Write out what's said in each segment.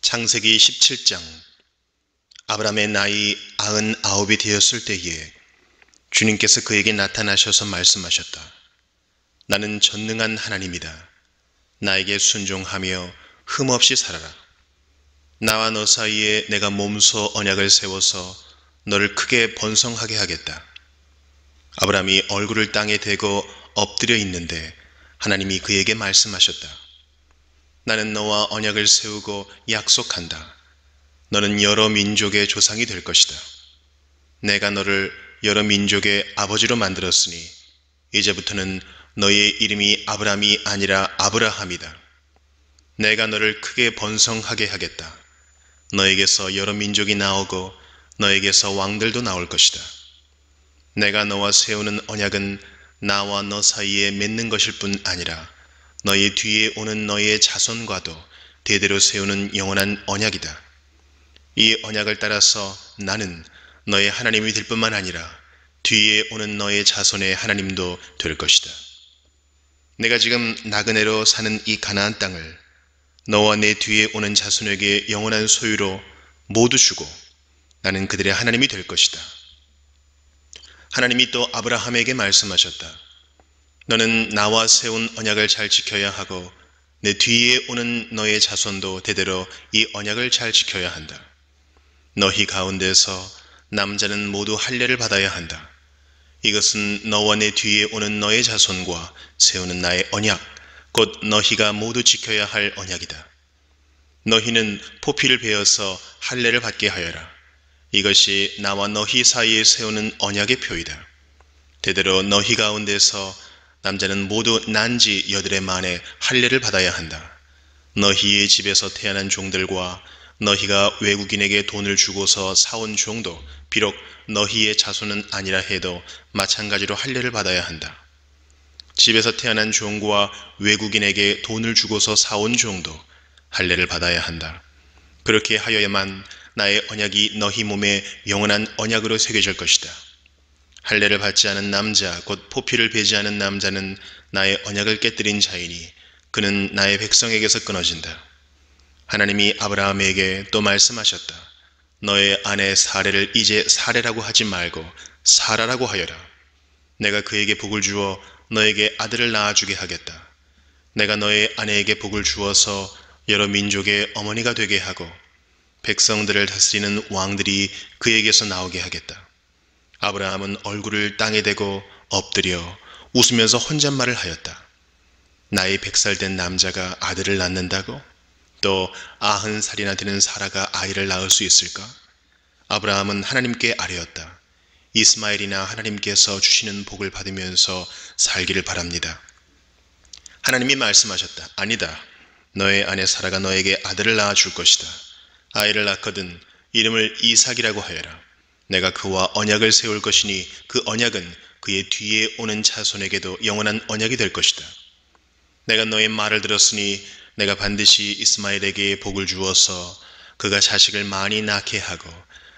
창세기 17장. 아브라함의 나이 99이 되었을 때에 주님께서 그에게 나타나셔서 말씀하셨다. 나는 전능한 하나님이다. 나에게 순종하며 흠없이 살아라. 나와 너 사이에 내가 몸소 언약을 세워서 너를 크게 번성하게 하겠다. 아브라함이 얼굴을 땅에 대고 엎드려 있는데 하나님이 그에게 말씀하셨다. 나는 너와 언약을 세우고 약속한다. 너는 여러 민족의 조상이 될 것이다. 내가 너를 여러 민족의 아버지로 만들었으니 이제부터는 너의 이름이 아브람이 아니라 아브라함이다. 내가 너를 크게 번성하게 하겠다. 너에게서 여러 민족이 나오고 너에게서 왕들도 나올 것이다. 내가 너와 세우는 언약은 나와 너 사이에 맺는 것일 뿐 아니라 너의 뒤에 오는 너의 자손과도 대대로 세우는 영원한 언약이다. 이 언약을 따라서 나는 너의 하나님이 될 뿐만 아니라 뒤에 오는 너의 자손의 하나님도 될 것이다. 내가 지금 나그네로 사는 이 가나안 땅을 너와 내 뒤에 오는 자손에게 영원한 소유로 모두 주고 나는 그들의 하나님이 될 것이다. 하나님이 또 아브라함에게 말씀하셨다. 너는 나와 세운 언약을 잘 지켜야 하고 내 뒤에 오는 너의 자손도 대대로 이 언약을 잘 지켜야 한다. 너희 가운데서 남자는 모두 할례를 받아야 한다. 이것은 너와 내 뒤에 오는 너의 자손과 세우는 나의 언약, 곧 너희가 모두 지켜야 할 언약이다. 너희는 포피를 베어서 할례를 받게 하여라. 이것이 나와 너희 사이에 세우는 언약의 표이다. 대대로 너희 가운데서 남자는 모두 난지 8해 만에 할례를 받아야 한다. 너희의 집에서 태어난 종들과 너희가 외국인에게 돈을 주고서 사온 종도 비록 너희의 자손은 아니라 해도 마찬가지로 할례를 받아야 한다. 집에서 태어난 종과 외국인에게 돈을 주고서 사온 종도 할례를 받아야 한다. 그렇게 하여야만 나의 언약이 너희 몸에 영원한 언약으로 새겨질 것이다. 할례를 받지 않은 남자, 곧 포피를 베지 않은 남자는 나의 언약을 깨뜨린 자이니 그는 나의 백성에게서 끊어진다. 하나님이 아브라함에게 또 말씀하셨다. 너의 아내 사레를 이제 사레라고 하지 말고 사라라고 하여라. 내가 그에게 복을 주어 너에게 아들을 낳아주게 하겠다. 내가 너의 아내에게 복을 주어서 여러 민족의 어머니가 되게 하고 백성들을 다스리는 왕들이 그에게서 나오게 하겠다. 아브라함은 얼굴을 땅에 대고 엎드려 웃으면서 혼잣말을 하였다. 나이 100살 된 남자가 아들을 낳는다고? 또 90살이나 되는 사라가 아이를 낳을 수 있을까? 아브라함은 하나님께 아뢰었다. 이스마엘이나 하나님께서 주시는 복을 받으면서 살기를 바랍니다. 하나님이 말씀하셨다. 아니다. 너의 아내 사라가 너에게 아들을 낳아줄 것이다. 아이를 낳거든 이름을 이삭이라고 하여라. 내가 그와 언약을 세울 것이니 그 언약은 그의 뒤에 오는 자손에게도 영원한 언약이 될 것이다. 내가 너의 말을 들었으니 내가 반드시 이스마엘에게 복을 주어서 그가 자식을 많이 낳게 하고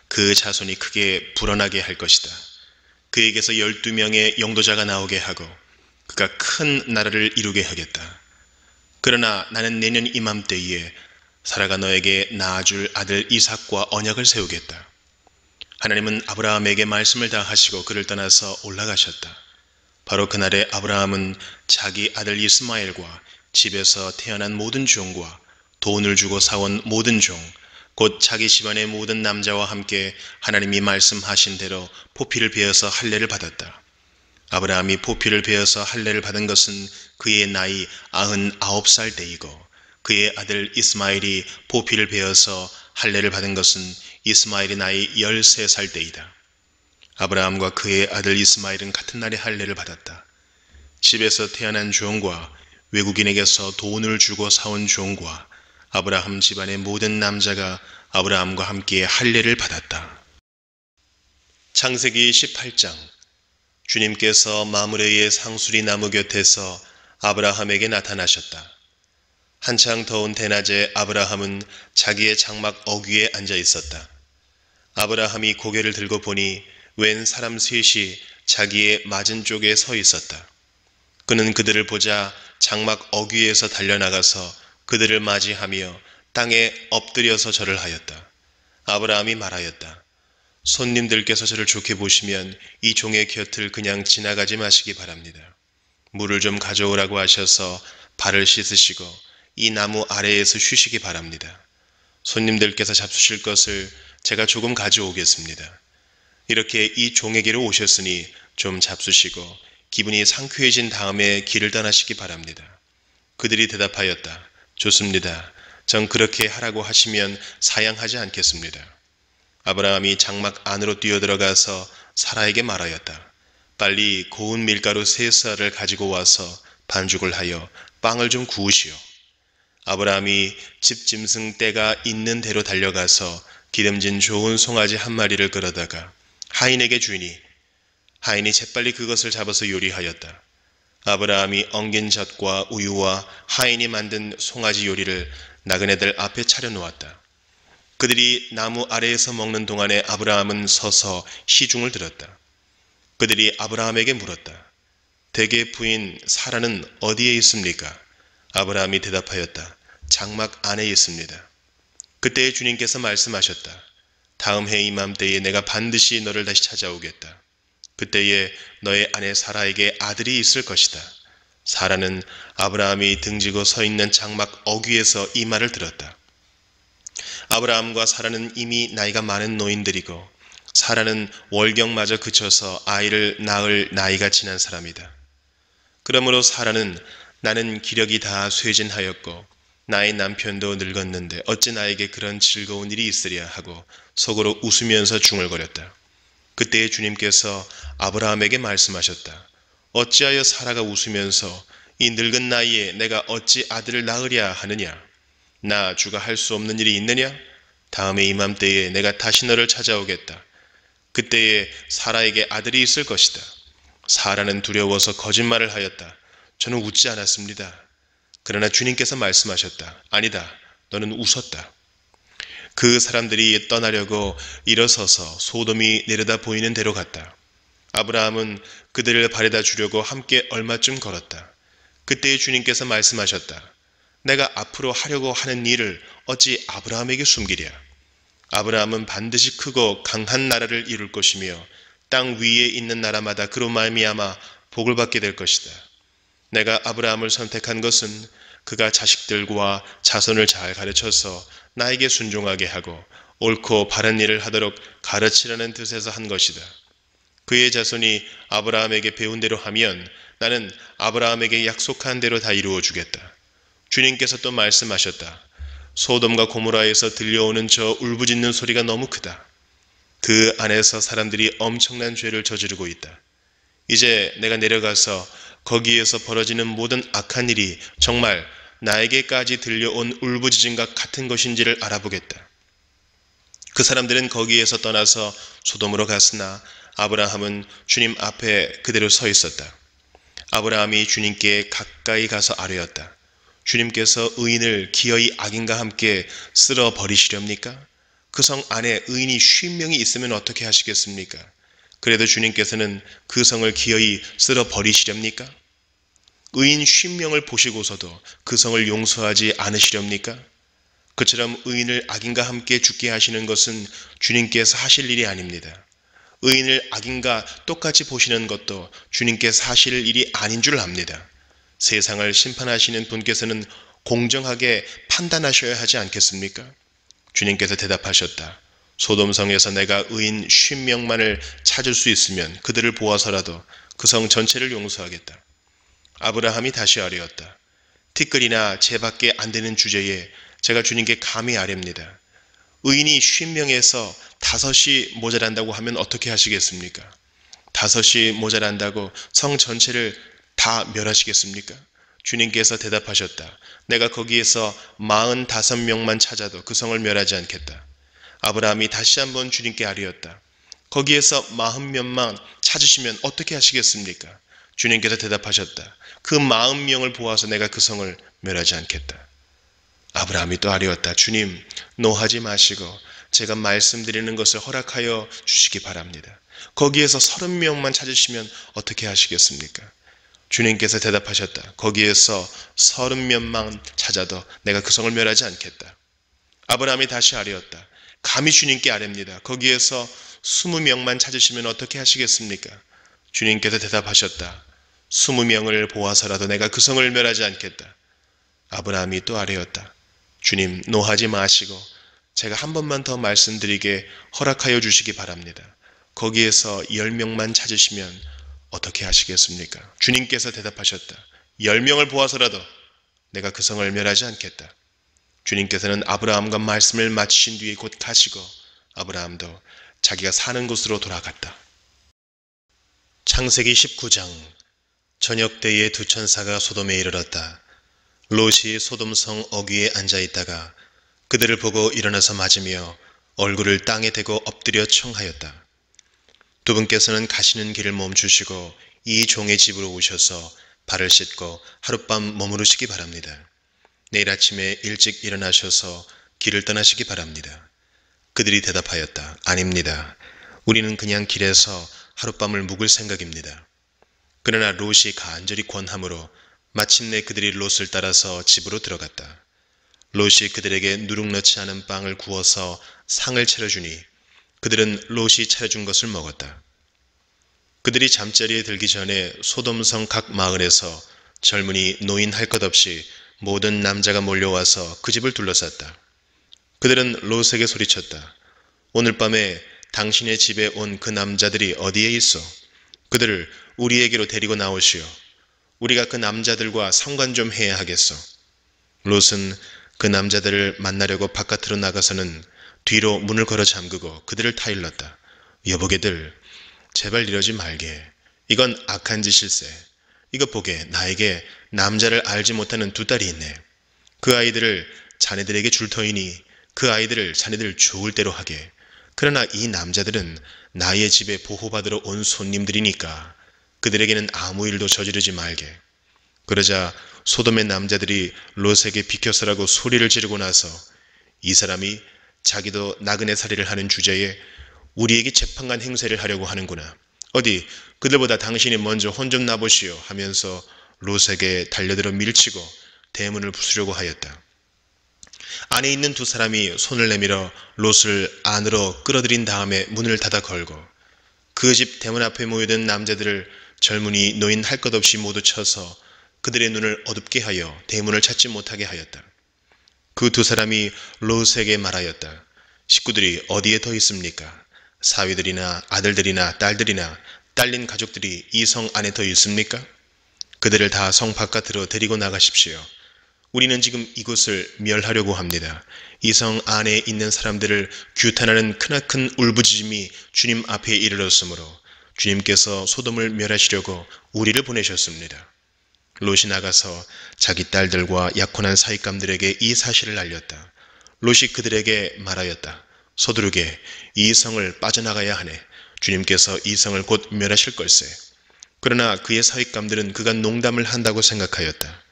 그 자손이 크게 불어나게 할 것이다. 그에게서 12명의 영도자가 나오게 하고 그가 큰 나라를 이루게 하겠다. 그러나 나는 내년 이맘때에 사라가 너에게 낳아줄 아들 이삭과 언약을 세우겠다. 하나님은 아브라함에게 말씀을 다 하시고 그를 떠나서 올라가셨다. 바로 그날에 아브라함은 자기 아들 이스마엘과 집에서 태어난 모든 종과 돈을 주고 사온 모든 종, 곧 자기 집안의 모든 남자와 함께 하나님이 말씀하신 대로 포피를 베어서 할례를 받았다. 아브라함이 포피를 베어서 할례를 받은 것은 그의 나이 99살 때이고 그의 아들 이스마엘이 포피를 베어서 할례를 받은 것은 이스마엘의 나이 13살 때이다. 아브라함과 그의 아들 이스마엘은 같은 날에 할례를 받았다. 집에서 태어난 종과 외국인에게서 돈을 주고 사온 종과 아브라함 집안의 모든 남자가 아브라함과 함께 할례를 받았다. 창세기 18장. 주님께서 마므레의 상수리 나무 곁에서 아브라함에게 나타나셨다. 한창 더운 대낮에 아브라함은 자기의 장막 어귀에 앉아 있었다. 아브라함이 고개를 들고 보니 웬 사람 셋이 자기의 맞은쪽에 서 있었다. 그는 그들을 보자 장막 어귀에서 달려나가서 그들을 맞이하며 땅에 엎드려서 절을 하였다. 아브라함이 말하였다. 손님들께서 저를 좋게 보시면 이 종의 곁을 그냥 지나가지 마시기 바랍니다. 물을 좀 가져오라고 하셔서 발을 씻으시고 이 나무 아래에서 쉬시기 바랍니다. 손님들께서 잡수실 것을 제가 조금 가져오겠습니다. 이렇게 이 종에게로 오셨으니 좀 잡수시고 기분이 상쾌해진 다음에 길을 떠나시기 바랍니다. 그들이 대답하였다. 좋습니다. 전 그렇게 하라고 하시면 사양하지 않겠습니다. 아브라함이 장막 안으로 뛰어들어가서 사라에게 말하였다. 빨리 고운 밀가루 3쌀을 가지고 와서 반죽을 하여 빵을 좀 구우시오. 아브라함이 집 짐승 떼가 있는 대로 달려가서 기름진 좋은 송아지 한 마리를 끌어다가 하인에게 주니 하인이 재빨리 그것을 잡아서 요리하였다. 아브라함이 엉긴 젖과 우유와 하인이 만든 송아지 요리를 나그네들 앞에 차려놓았다. 그들이 나무 아래에서 먹는 동안에 아브라함은 서서 시중을 들었다. 그들이 아브라함에게 물었다. 대개 부인 사라는 어디에 있습니까? 아브라함이 대답하였다. 장막 안에 있습니다. 그때 주님께서 말씀하셨다. 다음 해 이맘때에 내가 반드시 너를 다시 찾아오겠다. 그때에 너의 아내 사라에게 아들이 있을 것이다. 사라는 아브라함이 등지고 서 있는 장막 어귀에서 이 말을 들었다. 아브라함과 사라는 이미 나이가 많은 노인들이고 사라는 월경마저 그쳐서 아이를 낳을 나이가 지난 사람이다. 그러므로 사라는 나는 기력이 다 쇠진하였고 나의 남편도 늙었는데 어찌 나에게 그런 즐거운 일이 있으랴 하고 속으로 웃으면서 중얼거렸다. 그때 주님께서 아브라함에게 말씀하셨다. 어찌하여 사라가 웃으면서 이 늙은 나이에 내가 어찌 아들을 낳으랴 하느냐? 나 주가 할 수 없는 일이 있느냐? 다음에 이맘때에 내가 다시 너를 찾아오겠다. 그때에 사라에게 아들이 있을 것이다. 사라는 두려워서 거짓말을 하였다. 저는 웃지 않았습니다. 그러나 주님께서 말씀하셨다. 아니다. 너는 웃었다. 그 사람들이 떠나려고 일어서서 소돔이 내려다 보이는 데로 갔다. 아브라함은 그들을 바래다 주려고 함께 얼마쯤 걸었다. 그때 주님께서 말씀하셨다. 내가 앞으로 하려고 하는 일을 어찌 아브라함에게 숨기랴. 아브라함은 반드시 크고 강한 나라를 이룰 것이며 땅 위에 있는 나라마다 그로 말미암아 복을 받게 될 것이다. 내가 아브라함을 선택한 것은 그가 자식들과 자손을 잘 가르쳐서 나에게 순종하게 하고 옳고 바른 일을 하도록 가르치라는 뜻에서 한 것이다. 그의 자손이 아브라함에게 배운 대로 하면 나는 아브라함에게 약속한 대로 다 이루어 주겠다. 주님께서 또 말씀하셨다. 소돔과 고모라에서 들려오는 저 울부짖는 소리가 너무 크다. 그 안에서 사람들이 엄청난 죄를 저지르고 있다. 이제 내가 내려가서 거기에서 벌어지는 모든 악한 일이 정말 나에게까지 들려온 울부짖음과 같은 것인지를 알아보겠다. 그 사람들은 거기에서 떠나서 소돔으로 갔으나 아브라함은 주님 앞에 그대로 서 있었다. 아브라함이 주님께 가까이 가서 아뢰었다. 주님께서 의인을 기어이 악인과 함께 쓸어 버리시렵니까? 그 성 안에 의인이 50명이 있으면 어떻게 하시겠습니까? 그래도 주님께서는 그 성을 기어이 쓸어 버리시렵니까? 의인 50명을 보시고서도 그 성을 용서하지 않으시렵니까? 그처럼 의인을 악인과 함께 죽게 하시는 것은 주님께서 하실 일이 아닙니다. 의인을 악인과 똑같이 보시는 것도 주님께서 하실 일이 아닌 줄 압니다. 세상을 심판하시는 분께서는 공정하게 판단하셔야 하지 않겠습니까? 주님께서 대답하셨다. 소돔성에서 내가 의인 50명만을 찾을 수 있으면 그들을 보아서라도 그 성 전체를 용서하겠다. 아브라함이 다시 아뢰었다. 티끌이나 재밖에 안 되는 주제에 제가 주님께 감히 아뢰입니다. 의인이 50명에서 5이 모자란다고 하면 어떻게 하시겠습니까? 5이 모자란다고 성 전체를 다 멸하시겠습니까? 주님께서 대답하셨다. 내가 거기에서 45명만 찾아도 그 성을 멸하지 않겠다. 아브라함이 다시 한번 주님께 아뢰었다. 거기에서 40명만 찾으시면 어떻게 하시겠습니까? 주님께서 대답하셨다. 그 40명을 보아서 내가 그 성을 멸하지 않겠다. 아브라함이 또 아뢰었다. 주님, 노하지 마시고 제가 말씀드리는 것을 허락하여 주시기 바랍니다. 거기에서 30명만 찾으시면 어떻게 하시겠습니까? 주님께서 대답하셨다. 거기에서 30명만 찾아도 내가 그 성을 멸하지 않겠다. 아브라함이 다시 아뢰었다. 감히 주님께 아뢰입니다. 거기에서 20명만 찾으시면 어떻게 하시겠습니까? 주님께서 대답하셨다. 20명을 보아서라도 내가 그 성을 멸하지 않겠다. 아브라함이 또 아뢰었다. 주님, 노하지 마시고 제가 한 번만 더 말씀드리게 허락하여 주시기 바랍니다. 거기에서 10명만 찾으시면 어떻게 하시겠습니까? 주님께서 대답하셨다. 10명을 보아서라도 내가 그 성을 멸하지 않겠다. 주님께서는 아브라함과 말씀을 마치신 뒤에 곧 가시고 아브라함도 자기가 사는 곳으로 돌아갔다. 창세기 19장. 저녁 때에 두 천사가 소돔에 이르렀다. 롯이 소돔성 어귀에 앉아있다가 그들을 보고 일어나서 맞으며 얼굴을 땅에 대고 엎드려 청하였다. 두 분께서는 가시는 길을 멈추시고 이 종의 집으로 오셔서 발을 씻고 하룻밤 머무르시기 바랍니다. 내일 아침에 일찍 일어나셔서 길을 떠나시기 바랍니다. 그들이 대답하였다. 아닙니다. 우리는 그냥 길에서 하룻밤을 묵을 생각입니다. 그러나 롯이 간절히 권함으로 마침내 그들이 롯을 따라서 집으로 들어갔다. 롯이 그들에게 누룩넣지 않은 빵을 구워서 상을 차려주니 그들은 롯이 차려준 것을 먹었다. 그들이 잠자리에 들기 전에 소돔성 각 마을에서 젊은이 노인 할 것 없이 모든 남자가 몰려와서 그 집을 둘러쌌다. 그들은 롯에게 소리쳤다. 오늘 밤에 당신의 집에 온 그 남자들이 어디에 있어? 그들을 우리에게로 데리고 나오시오. 우리가 그 남자들과 상관 좀 해야 하겠어. 롯은 그 남자들을 만나려고 바깥으로 나가서는 뒤로 문을 걸어 잠그고 그들을 타일렀다. 여보게들, 제발 이러지 말게. 이건 악한 짓일세. 이거 보게, 나에게 남자를 알지 못하는 두 딸이 있네. 그 아이들을 자네들에게 줄 터이니 그 아이들을 자네들 좋을 대로 하게. 그러나 이 남자들은 나의 집에 보호받으러 온 손님들이니까 그들에게는 아무 일도 저지르지 말게. 그러자 소돔의 남자들이 롯에게 비켜서라고 소리를 지르고 나서 이 사람이 자기도 나그네 살이를 하는 주제에 우리에게 재판관 행세를 하려고 하는구나. 어디 그들보다 당신이 먼저 혼 좀 나보시오 하면서 롯에게 달려들어 밀치고 대문을 부수려고 하였다. 안에 있는 두 사람이 손을 내밀어 롯을 안으로 끌어들인 다음에 문을 닫아 걸고 그 집 대문 앞에 모여든 남자들을 젊은이 노인 할 것 없이 모두 쳐서 그들의 눈을 어둡게 하여 대문을 찾지 못하게 하였다. 그 두 사람이 롯에게 말하였다. 식구들이 어디에 더 있습니까? 사위들이나 아들들이나 딸들이나 딸린 가족들이 이 성 안에 더 있습니까? 그들을 다 성 바깥으로 데리고 나가십시오. 우리는 지금 이곳을 멸하려고 합니다. 이 성 안에 있는 사람들을 규탄하는 크나큰 울부짖음이 주님 앞에 이르렀으므로 주님께서 소돔을 멸하시려고 우리를 보내셨습니다. 롯이 나가서 자기 딸들과 약혼한 사윗감들에게 이 사실을 알렸다. 롯이 그들에게 말하였다. 서두르게 이 성을 빠져나가야 하네. 주님께서 이 성을 곧 멸하실 걸세. 그러나 그의 사윗감들은 그가 농담을 한다고 생각하였다.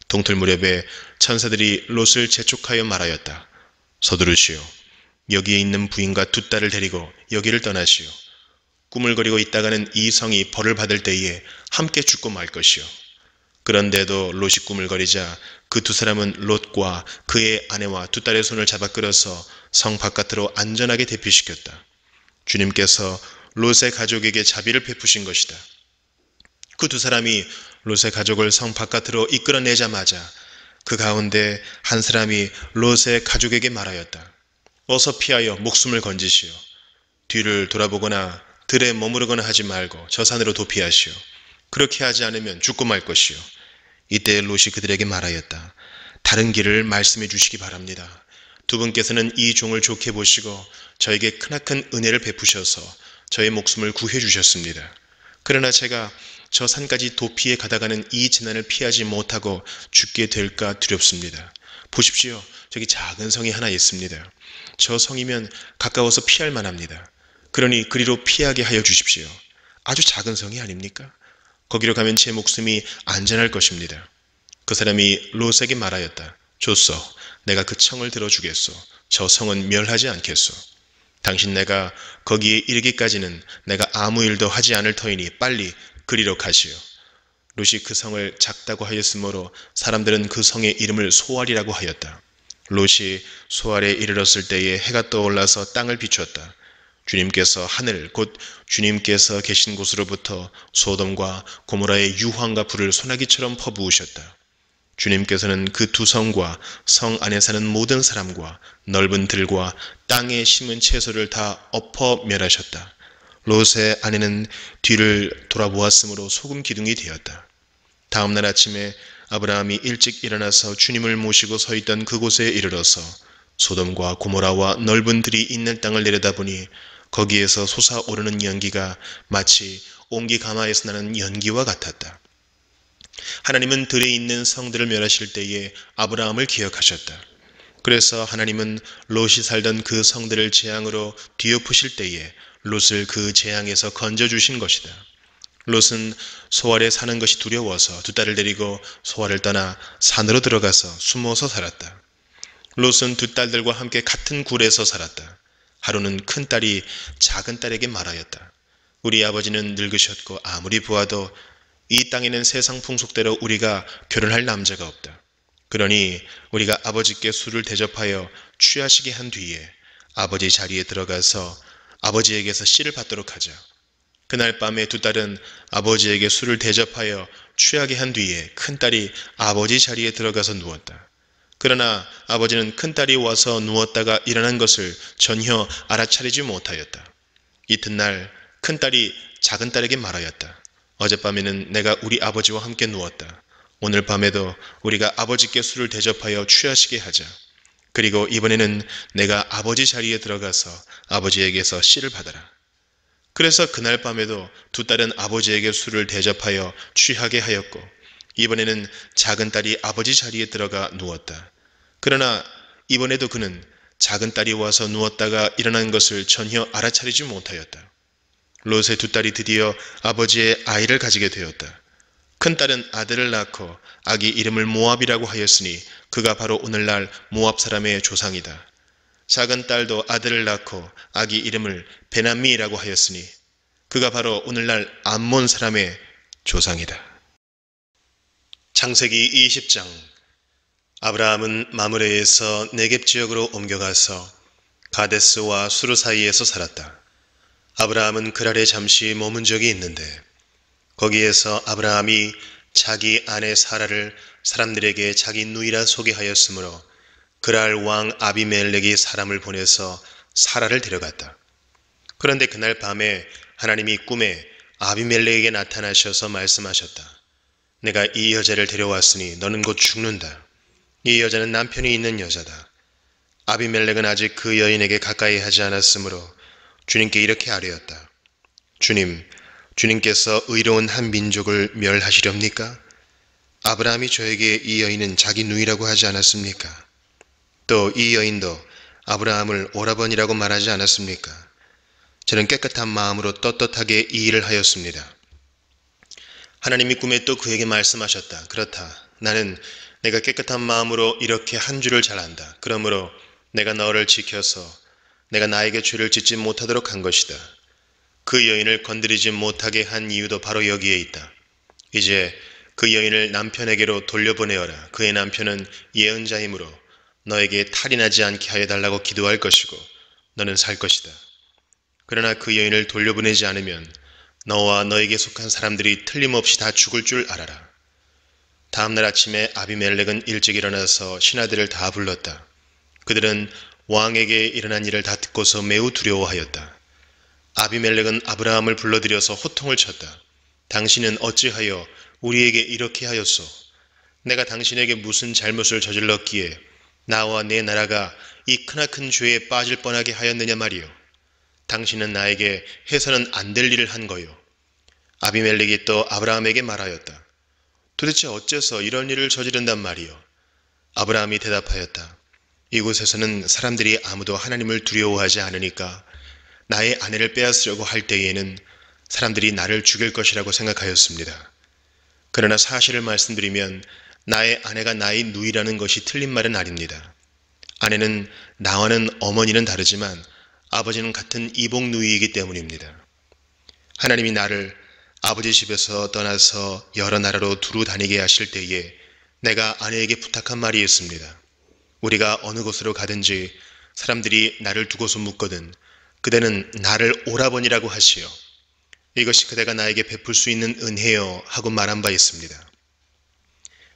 동틀 무렵에 천사들이 롯을 재촉하여 말하였다. 서두르시오. 여기에 있는 부인과 두 딸을 데리고 여기를 떠나시오. 꾸물거리고 있다가는 이 성이 벌을 받을 때에 함께 죽고 말 것이오. 그런데도 롯이 꾸물거리자 그 두 사람은 롯과 그의 아내와 두 딸의 손을 잡아 끌어서 성 바깥으로 안전하게 대피시켰다. 주님께서 롯의 가족에게 자비를 베푸신 것이다. 그 두 사람이 롯의 가족을 성 바깥으로 이끌어내자마자 그 가운데 한 사람이 롯의 가족에게 말하였다. 어서 피하여 목숨을 건지시오. 뒤를 돌아보거나 들에 머무르거나 하지 말고 저 산으로 도피하시오. 그렇게 하지 않으면 죽고 말 것이오. 이때 롯이 그들에게 말하였다. 다른 길을 말씀해 주시기 바랍니다. 두 분께서는 이 종을 좋게 보시고 저에게 크나큰 은혜를 베푸셔서 저의 목숨을 구해 주셨습니다. 그러나 제가 저 산까지 도피해 가다가는 이 재난을 피하지 못하고 죽게 될까 두렵습니다. 보십시오. 저기 작은 성이 하나 있습니다. 저 성이면 가까워서 피할 만합니다. 그러니 그리로 피하게 하여 주십시오. 아주 작은 성이 아닙니까? 거기로 가면 제 목숨이 안전할 것입니다. 그 사람이 롯에게 말하였다. 좋소. 내가 그 청을 들어주겠소. 저 성은 멸하지 않겠소. 당신 내가 거기에 이르기까지는 내가 아무 일도 하지 않을 터이니 빨리 그리로 가시오. 롯이 그 성을 작다고 하였으므로 사람들은 그 성의 이름을 소알이라고 하였다. 롯이 소알에 이르렀을 때에 해가 떠올라서 땅을 비추었다. 주님께서 하늘 곧 주님께서 계신 곳으로부터 소돔과 고모라의 유황과 불을 소나기처럼 퍼부으셨다. 주님께서는 그 두 성과 성 안에 사는 모든 사람과 넓은 들과 땅에 심은 채소를 다 엎어 멸하셨다. 롯의 아내는 뒤를 돌아보았으므로 소금 기둥이 되었다. 다음 날 아침에 아브라함이 일찍 일어나서 주님을 모시고 서 있던 그곳에 이르러서 소돔과 고모라와 넓은 들이 있는 땅을 내려다보니 거기에서 솟아오르는 연기가 마치 옹기 가마에서 나는 연기와 같았다. 하나님은 들에 있는 성들을 멸하실 때에 아브라함을 기억하셨다. 그래서 하나님은 롯이 살던 그 성들을 재앙으로 뒤엎으실 때에 롯을 그 재앙에서 건져주신 것이다. 롯은 소알에 사는 것이 두려워서 두 딸을 데리고 소알을 떠나 산으로 들어가서 숨어서 살았다. 롯은 두 딸들과 함께 같은 굴에서 살았다. 하루는 큰 딸이 작은 딸에게 말하였다. 우리 아버지는 늙으셨고 아무리 보아도 이 땅에는 세상 풍속대로 우리가 결혼할 남자가 없다. 그러니 우리가 아버지께 술을 대접하여 취하시게 한 뒤에 아버지 자리에 들어가서 아버지에게서 씨를 받도록 하자. 그날 밤에 두 딸은 아버지에게 술을 대접하여 취하게 한 뒤에 큰딸이 아버지 자리에 들어가서 누웠다. 그러나 아버지는 큰딸이 와서 누웠다가 일어난 것을 전혀 알아차리지 못하였다. 이튿날 큰딸이 작은딸에게 말하였다. 어젯밤에는 내가 우리 아버지와 함께 누웠다. 오늘 밤에도 우리가 아버지께 술을 대접하여 취하시게 하자. 그리고 이번에는 내가 아버지 자리에 들어가서 아버지에게서 씨를 받아라. 그래서 그날 밤에도 두 딸은 아버지에게 술을 대접하여 취하게 하였고 이번에는 작은 딸이 아버지 자리에 들어가 누웠다. 그러나 이번에도 그는 작은 딸이 와서 누웠다가 일어난 것을 전혀 알아차리지 못하였다. 롯의 두 딸이 드디어 아버지의 아이를 가지게 되었다. 큰 딸은 아들을 낳고 아기 이름을 모압이라고 하였으니 그가 바로 오늘날 모압 사람의 조상이다. 작은 딸도 아들을 낳고 아기 이름을 베나미라고 하였으니 그가 바로 오늘날 암몬 사람의 조상이다. 창세기 20장. 아브라함은 마므레에서 네겝 지역으로 옮겨가서 가데스와 수르 사이에서 살았다. 아브라함은 그랄에 잠시 머문 적이 있는데 거기에서 아브라함이 자기 아내 사라를 사람들에게 자기 누이라 소개하였으므로 그랄 왕 아비멜렉이 사람을 보내서 사라를 데려갔다. 그런데 그날 밤에 하나님이 꿈에 아비멜렉에게 나타나셔서 말씀하셨다. 내가 이 여자를 데려왔으니 너는 곧 죽는다. 이 여자는 남편이 있는 여자다. 아비멜렉은 아직 그 여인에게 가까이 하지 않았으므로 주님께 이렇게 아뢰었다. 주님께서 의로운 한 민족을 멸하시렵니까? 아브라함이 저에게 이 여인은 자기 누이라고 하지 않았습니까? 또 이 여인도 아브라함을 오라버니라고 말하지 않았습니까? 저는 깨끗한 마음으로 떳떳하게 이 일을 하였습니다. 하나님이 꿈에 또 그에게 말씀하셨다. 그렇다. 나는 내가 깨끗한 마음으로 이렇게 한 줄을 잘 안다. 그러므로 내가 너를 지켜서 내가 나에게 죄를 짓지 못하도록 한 것이다. 그 여인을 건드리지 못하게 한 이유도 바로 여기에 있다. 이제 그 여인을 남편에게로 돌려보내어라. 그의 남편은 예언자이므로 너에게 탈이 나지 않게 하여 달라고 기도할 것이고 너는 살 것이다. 그러나 그 여인을 돌려보내지 않으면 너와 너에게 속한 사람들이 틀림없이 다 죽을 줄 알아라. 다음 날 아침에 아비멜렉은 일찍 일어나서 신하들을 다 불렀다. 그들은 왕에게 일어난 일을 다 듣고서 매우 두려워하였다. 아비멜렉은 아브라함을 불러들여서 호통을 쳤다. 당신은 어찌하여 우리에게 이렇게 하였소? 내가 당신에게 무슨 잘못을 저질렀기에 나와 내 나라가 이 크나큰 죄에 빠질 뻔하게 하였느냐 말이오. 당신은 나에게 해서는 안 될 일을 한 거요. 아비멜렉이 또 아브라함에게 말하였다. 도대체 어째서 이런 일을 저지른단 말이오? 아브라함이 대답하였다. 이곳에서는 사람들이 아무도 하나님을 두려워하지 않으니까 나의 아내를 빼앗으려고 할 때에는 사람들이 나를 죽일 것이라고 생각하였습니다. 그러나 사실을 말씀드리면 나의 아내가 나의 누이라는 것이 틀린 말은 아닙니다. 아내는 나와는 어머니는 다르지만 아버지는 같은 이복 누이이기 때문입니다. 하나님이 나를 아버지 집에서 떠나서 여러 나라로 두루 다니게 하실 때에 내가 아내에게 부탁한 말이 있습니다. 우리가 어느 곳으로 가든지 사람들이 나를 두고서 묻거든 그대는 나를 오라버니라고 하시오. 이것이 그대가 나에게 베풀 수 있는 은혜요 하고 말한 바 있습니다.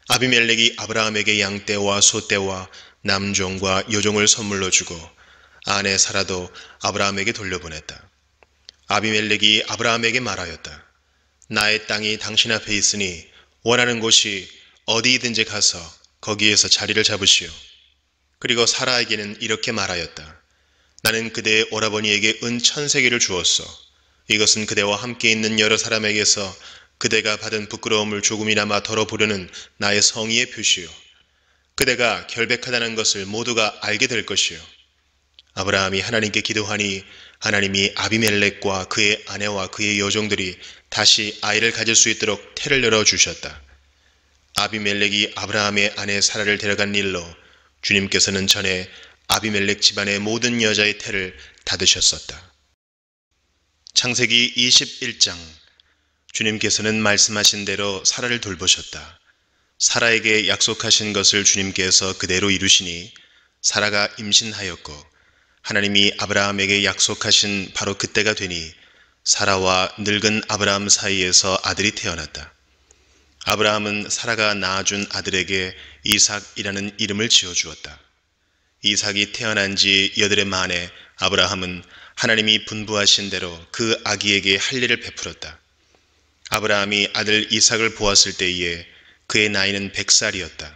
아비멜렉이 아브라함에게 양떼와 소떼와 남종과 여종을 선물로 주고 아내 사라도 아브라함에게 돌려보냈다. 아비멜렉이 아브라함에게 말하였다. 나의 땅이 당신 앞에 있으니 원하는 곳이 어디이든지 가서 거기에서 자리를 잡으시오. 그리고 사라에게는 이렇게 말하였다. 나는 그대의 오라버니에게 은 1000세겔을 주었소. 이것은 그대와 함께 있는 여러 사람에게서 그대가 받은 부끄러움을 조금이나마 덜어보려는 나의 성의의 표시요. 그대가 결백하다는 것을 모두가 알게 될 것이요. 아브라함이 하나님께 기도하니 하나님이 아비멜렉과 그의 아내와 그의 여종들이 다시 아이를 가질 수 있도록 태를 열어주셨다. 아비멜렉이 아브라함의 아내 사라를 데려간 일로 주님께서는 전에 아비멜렉 집안의 모든 여자의 태를 닫으셨었다. 창세기 21장. 주님께서는 말씀하신 대로 사라를 돌보셨다. 사라에게 약속하신 것을 주님께서 그대로 이루시니 사라가 임신하였고 하나님이 아브라함에게 약속하신 바로 그때가 되니 사라와 늙은 아브라함 사이에서 아들이 태어났다. 아브라함은 사라가 낳아준 아들에게 이삭이라는 이름을 지어주었다. 이삭이 태어난 지 8해 만에 아브라함은 하나님이 분부하신 대로 그 아기에게 할례를 베풀었다. 아브라함이 아들 이삭을 보았을 때에 그의 나이는 100살이었다.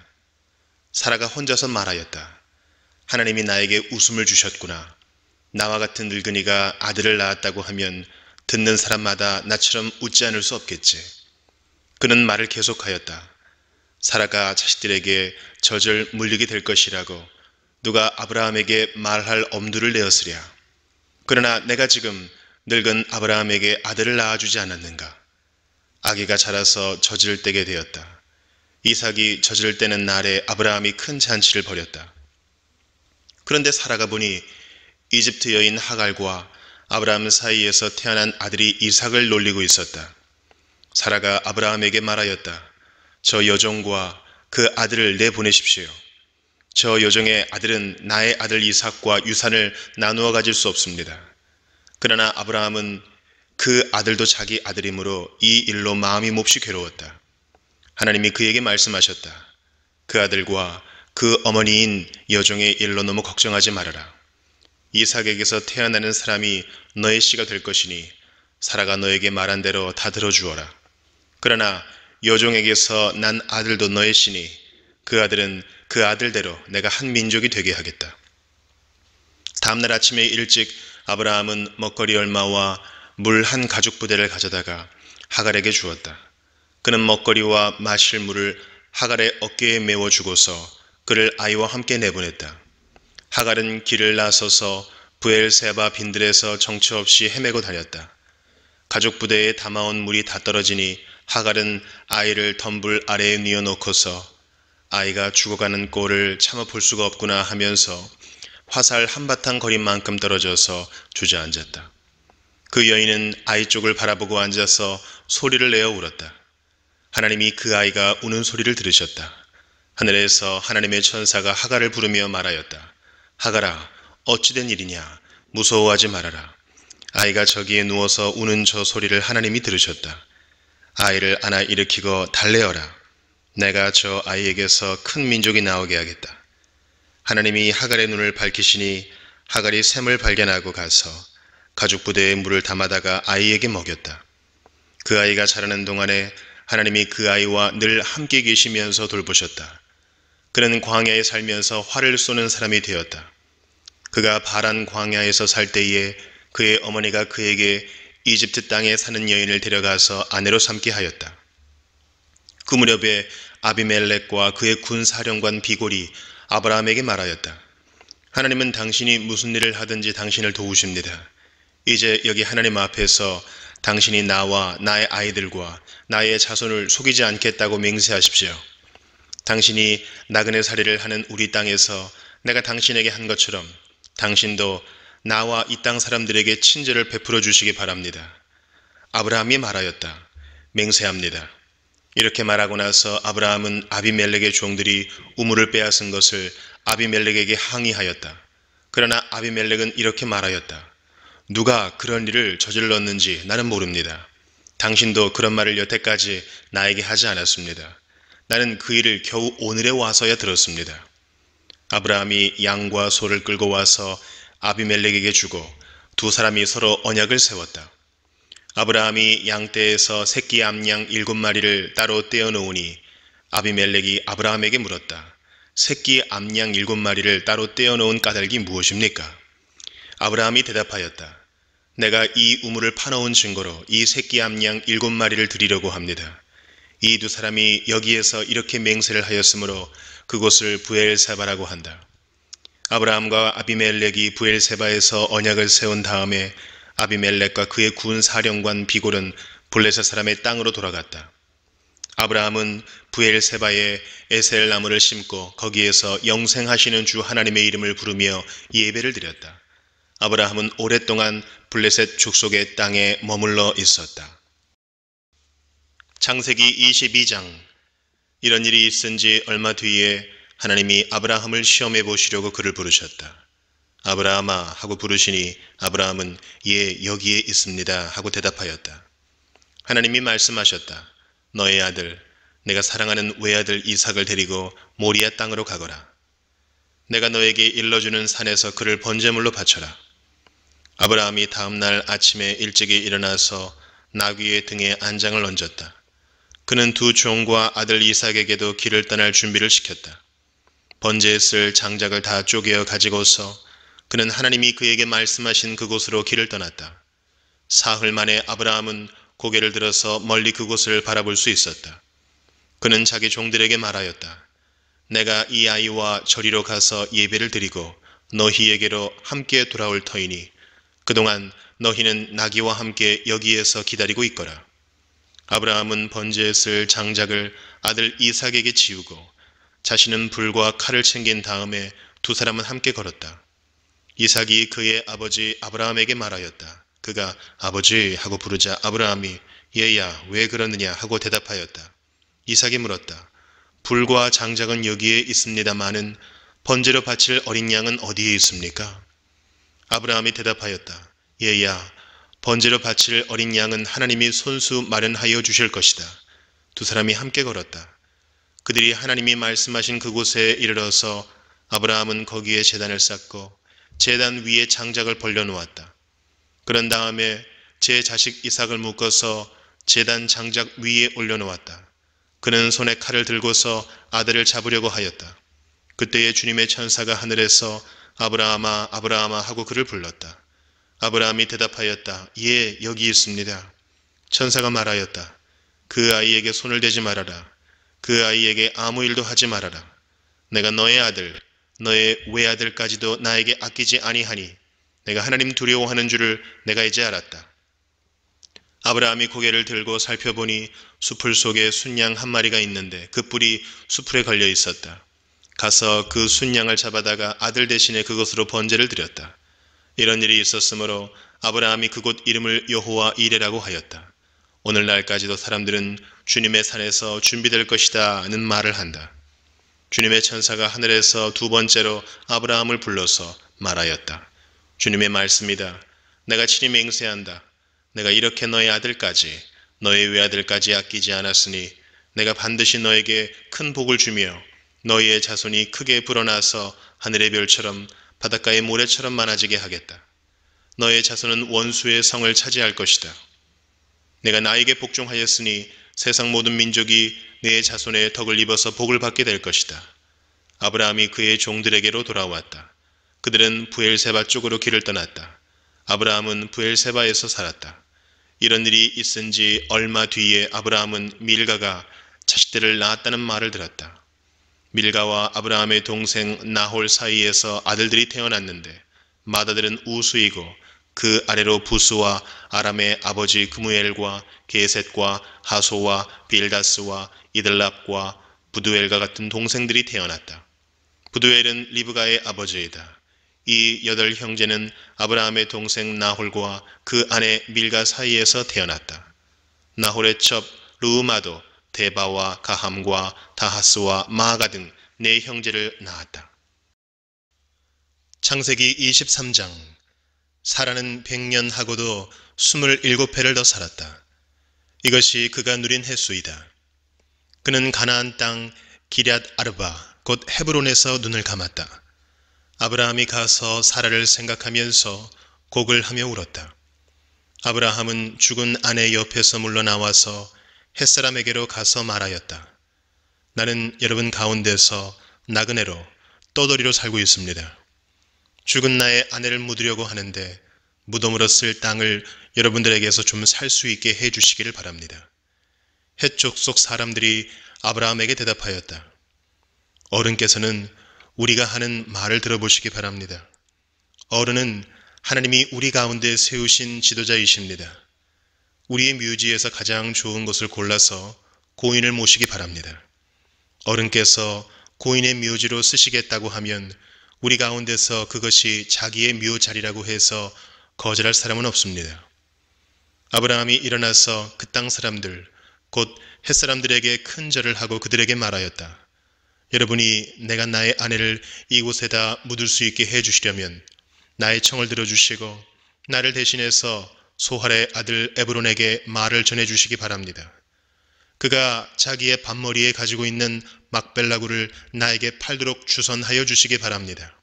사라가 혼자서 말하였다. 하나님이 나에게 웃음을 주셨구나. 나와 같은 늙은이가 아들을 낳았다고 하면 듣는 사람마다 나처럼 웃지 않을 수 없겠지. 그는 말을 계속하였다. 사라가 자식들에게 저절 물리게 될 것이라고 누가 아브라함에게 말할 엄두를 내었으랴. 그러나 내가 지금 늙은 아브라함에게 아들을 낳아주지 않았는가. 아기가 자라서 젖을 떼게 되었다. 이삭이 젖을 떼는 날에 아브라함이 큰 잔치를 벌였다. 그런데 사라가 보니 이집트 여인 하갈과 아브라함 사이에서 태어난 아들이 이삭을 놀리고 있었다. 사라가 아브라함에게 말하였다. 저 여종과 그 아들을 내보내십시오. 저 여종의 아들은 나의 아들 이삭과 유산을 나누어 가질 수 없습니다. 그러나 아브라함은 그 아들도 자기 아들이므로 이 일로 마음이 몹시 괴로웠다. 하나님이 그에게 말씀하셨다. 그 아들과 그 어머니인 여종의 일로 너무 걱정하지 말아라. 이삭에게서 태어나는 사람이 너의 씨가 될 것이니 사라가 너에게 말한 대로 다 들어주어라. 그러나 여종에게서 난 아들도 너의 씨니 그 아들은 그 아들대로 내가 한 민족이 되게 하겠다. 다음날 아침에 일찍 아브라함은 먹거리 얼마와 물 한 가죽 부대를 가져다가 하갈에게 주었다. 그는 먹거리와 마실 물을 하갈의 어깨에 메워 주고서 그를 아이와 함께 내보냈다. 하갈은 길을 나서서 브엘세바 빈들에서 정처 없이 헤매고 다녔다. 가죽 부대에 담아온 물이 다 떨어지니 하갈은 아이를 덤불 아래에 뉘어놓고서 아이가 죽어가는 꼴을 참아 볼 수가 없구나 하면서 화살 한바탕 거리만큼 떨어져서 주저앉았다. 그 여인은 아이 쪽을 바라보고 앉아서 소리를 내어 울었다. 하나님이 그 아이가 우는 소리를 들으셨다. 하늘에서 하나님의 천사가 하갈을 부르며 말하였다. 하갈아, 어찌된 일이냐? 무서워하지 말아라. 아이가 저기에 누워서 우는 저 소리를 하나님이 들으셨다. 아이를 안아 일으키고 달래어라. 내가 저 아이에게서 큰 민족이 나오게 하겠다. 하나님이 하갈의 눈을 밝히시니 하갈이 샘을 발견하고 가서 가죽 부대에 물을 담아다가 아이에게 먹였다. 그 아이가 자라는 동안에 하나님이 그 아이와 늘 함께 계시면서 돌보셨다. 그는 광야에 살면서 활을 쏘는 사람이 되었다. 그가 바란 광야에서 살 때에 그의 어머니가 그에게 이집트 땅에 사는 여인을 데려가서 아내로 삼게 하였다. 그 무렵에 아비멜렉과 그의 군사령관 비골이 아브라함에게 말하였다. 하나님은 당신이 무슨 일을 하든지 당신을 도우십니다. 이제 여기 하나님 앞에서 당신이 나와 나의 아이들과 나의 자손을 속이지 않겠다고 맹세하십시오. 당신이 나그네 살이를 하는 우리 땅에서 내가 당신에게 한 것처럼 당신도 나와 이 땅 사람들에게 친절을 베풀어 주시기 바랍니다. 아브라함이 말하였다. 맹세합니다. 이렇게 말하고 나서 아브라함은 아비멜렉의 종들이 우물을 빼앗은 것을 아비멜렉에게 항의하였다. 그러나 아비멜렉은 이렇게 말하였다. 누가 그런 일을 저질렀는지 나는 모릅니다. 당신도 그런 말을 여태까지 나에게 하지 않았습니다. 나는 그 일을 겨우 오늘에 와서야 들었습니다. 아브라함이 양과 소를 끌고 와서 아비멜렉에게 주고 두 사람이 서로 언약을 세웠다. 아브라함이 양떼에서 새끼 암양 7마리를 따로 떼어 놓으니 아비멜렉이 아브라함에게 물었다. 새끼 암양 7마리를 따로 떼어 놓은 까닭이 무엇입니까? 아브라함이 대답하였다. 내가 이 우물을 파놓은 증거로 이 새끼 암양 7마리를 드리려고 합니다. 이 두 사람이 여기에서 이렇게 맹세를 하였으므로 그곳을 부엘세바라고 한다. 아브라함과 아비멜렉이 부엘세바에서 언약을 세운 다음에 아비멜렉과 그의 군 사령관 비골은 블레셋 사람의 땅으로 돌아갔다. 아브라함은 부엘세바에 에셀 나무를 심고 거기에서 영생하시는 주 하나님의 이름을 부르며 예배를 드렸다. 아브라함은 오랫동안 블레셋 족속의 땅에 머물러 있었다. 창세기 22장. 이런 일이 있은 지 얼마 뒤에 하나님이 아브라함을 시험해 보시려고 그를 부르셨다. 아브라함아 하고 부르시니 아브라함은 예 여기에 있습니다 하고 대답하였다. 하나님이 말씀하셨다. 너의 아들 내가 사랑하는 외아들 이삭을 데리고 모리아 땅으로 가거라. 내가 너에게 일러주는 산에서 그를 번제물로 바쳐라. 아브라함이 다음 날 아침에 일찍이 일어나서 나귀의 등에 안장을 얹었다. 그는 두 종과 아들 이삭에게도 길을 떠날 준비를 시켰다. 번제에 쓸 장작을 다 쪼개어 가지고서 그는 하나님이 그에게 말씀하신 그곳으로 길을 떠났다. 사흘 만에 아브라함은 고개를 들어서 멀리 그곳을 바라볼 수 있었다. 그는 자기 종들에게 말하였다. 내가 이 아이와 저리로 가서 예배를 드리고 너희에게로 함께 돌아올 터이니 그동안 너희는 나귀와 함께 여기에서 기다리고 있거라. 아브라함은 번제에 쓸 장작을 아들 이삭에게 지우고 자신은 불과 칼을 챙긴 다음에 두 사람은 함께 걸었다. 이삭이 그의 아버지 아브라함에게 말하였다. 그가 아버지 하고 부르자 아브라함이 얘야 왜 그러느냐 하고 대답하였다. 이삭이 물었다. 불과 장작은 여기에 있습니다마는 번제로 바칠 어린 양은 어디에 있습니까? 아브라함이 대답하였다. 얘야 번제로 바칠 어린 양은 하나님이 손수 마련하여 주실 것이다. 두 사람이 함께 걸었다. 그들이 하나님이 말씀하신 그곳에 이르러서 아브라함은 거기에 제단을 쌓고 제단 위에 장작을 벌려놓았다. 그런 다음에 제 자식 이삭을 묶어서 제단 장작 위에 올려놓았다. 그는 손에 칼을 들고서 아들을 잡으려고 하였다. 그때에 주님의 천사가 하늘에서 아브라함아 아브라함아 하고 그를 불렀다. 아브라함이 대답하였다. 예, 여기 있습니다. 천사가 말하였다. 그 아이에게 손을 대지 말아라. 그 아이에게 아무 일도 하지 말아라. 내가 너의 아들, 너의 외아들까지도 나에게 아끼지 아니하니 내가 하나님 두려워하는 줄을 내가 이제 알았다. 아브라함이 고개를 들고 살펴보니 수풀 속에 순양 한 마리가 있는데 그 뿔이 수풀에 걸려 있었다. 가서 그 순양을 잡아다가 아들 대신에 그것으로 번제를 드렸다. 이런 일이 있었으므로 아브라함이 그곳 이름을 여호와 이레라고 하였다. 오늘날까지도 사람들은 주님의 산에서 준비될 것이다는 말을 한다. 주님의 천사가 하늘에서 두 번째로 아브라함을 불러서 말하였다. 주님의 말씀이다. 내가 친히 맹세한다. 내가 이렇게 너의 아들까지 너의 외아들까지 아끼지 않았으니 내가 반드시 너에게 큰 복을 주며 너희의 자손이 크게 불어나서 하늘의 별처럼 바닷가의 모래처럼 많아지게 하겠다. 너의 자손은 원수의 성을 차지할 것이다. 내가 나에게 복종하였으니 세상 모든 민족이 내 자손의 덕을 입어서 복을 받게 될 것이다. 아브라함이 그의 종들에게로 돌아왔다. 그들은 부엘세바 쪽으로 길을 떠났다. 아브라함은 부엘세바에서 살았다. 이런 일이 있은 지 얼마 뒤에 아브라함은 밀가가 자식들을 낳았다는 말을 들었다. 밀가와 아브라함의 동생 나홀 사이에서 아들들이 태어났는데 맏아들은 우수이고 그 아래로 부스와 아람의 아버지 그무엘과 게셋과 하소와 빌다스와 이들랍과 부두엘과 같은 동생들이 태어났다. 부두엘은 리브가의 아버지이다. 이 8 형제는 아브라함의 동생 나홀과 그 아내 밀가 사이에서 태어났다. 나홀의 첩 르우마도 데바와 가함과 다하스와 마아가 등 네 형제를 낳았다. 창세기 23장. 사라는 100년하고도 27해를 더 살았다. 이것이 그가 누린 횟수이다. 그는 가나안 땅 기럇 아르바 곧 헤브론에서 눈을 감았다. 아브라함이 가서 사라를 생각하면서 곡을 하며 울었다. 아브라함은 죽은 아내 옆에서 물러나와서 햇사람에게로 가서 말하였다. 나는 여러분 가운데서 나그네로 떠돌이로 살고 있습니다. 죽은 나의 아내를 묻으려고 하는데 무덤으로 쓸 땅을 여러분들에게서 좀 살 수 있게 해주시기를 바랍니다. 헷 족속 사람들이 아브라함에게 대답하였다. 어른께서는 우리가 하는 말을 들어보시기 바랍니다. 어른은 하나님이 우리 가운데 세우신 지도자이십니다. 우리의 묘지에서 가장 좋은 곳을 골라서 고인을 모시기 바랍니다. 어른께서 고인의 묘지로 쓰시겠다고 하면 우리 가운데서 그것이 자기의 묘 자리라고 해서 거절할 사람은 없습니다. 아브라함이 일어나서 그 땅 사람들 곧 햇사람들에게 큰 절을 하고 그들에게 말하였다. 여러분이 내가 나의 아내를 이곳에다 묻을 수 있게 해주시려면 나의 청을 들어주시고 나를 대신해서 소할의 아들 에브론에게 말을 전해주시기 바랍니다. 그가 자기의 밭머리에 가지고 있는 막벨라굴을 나에게 팔도록 주선하여 주시기 바랍니다.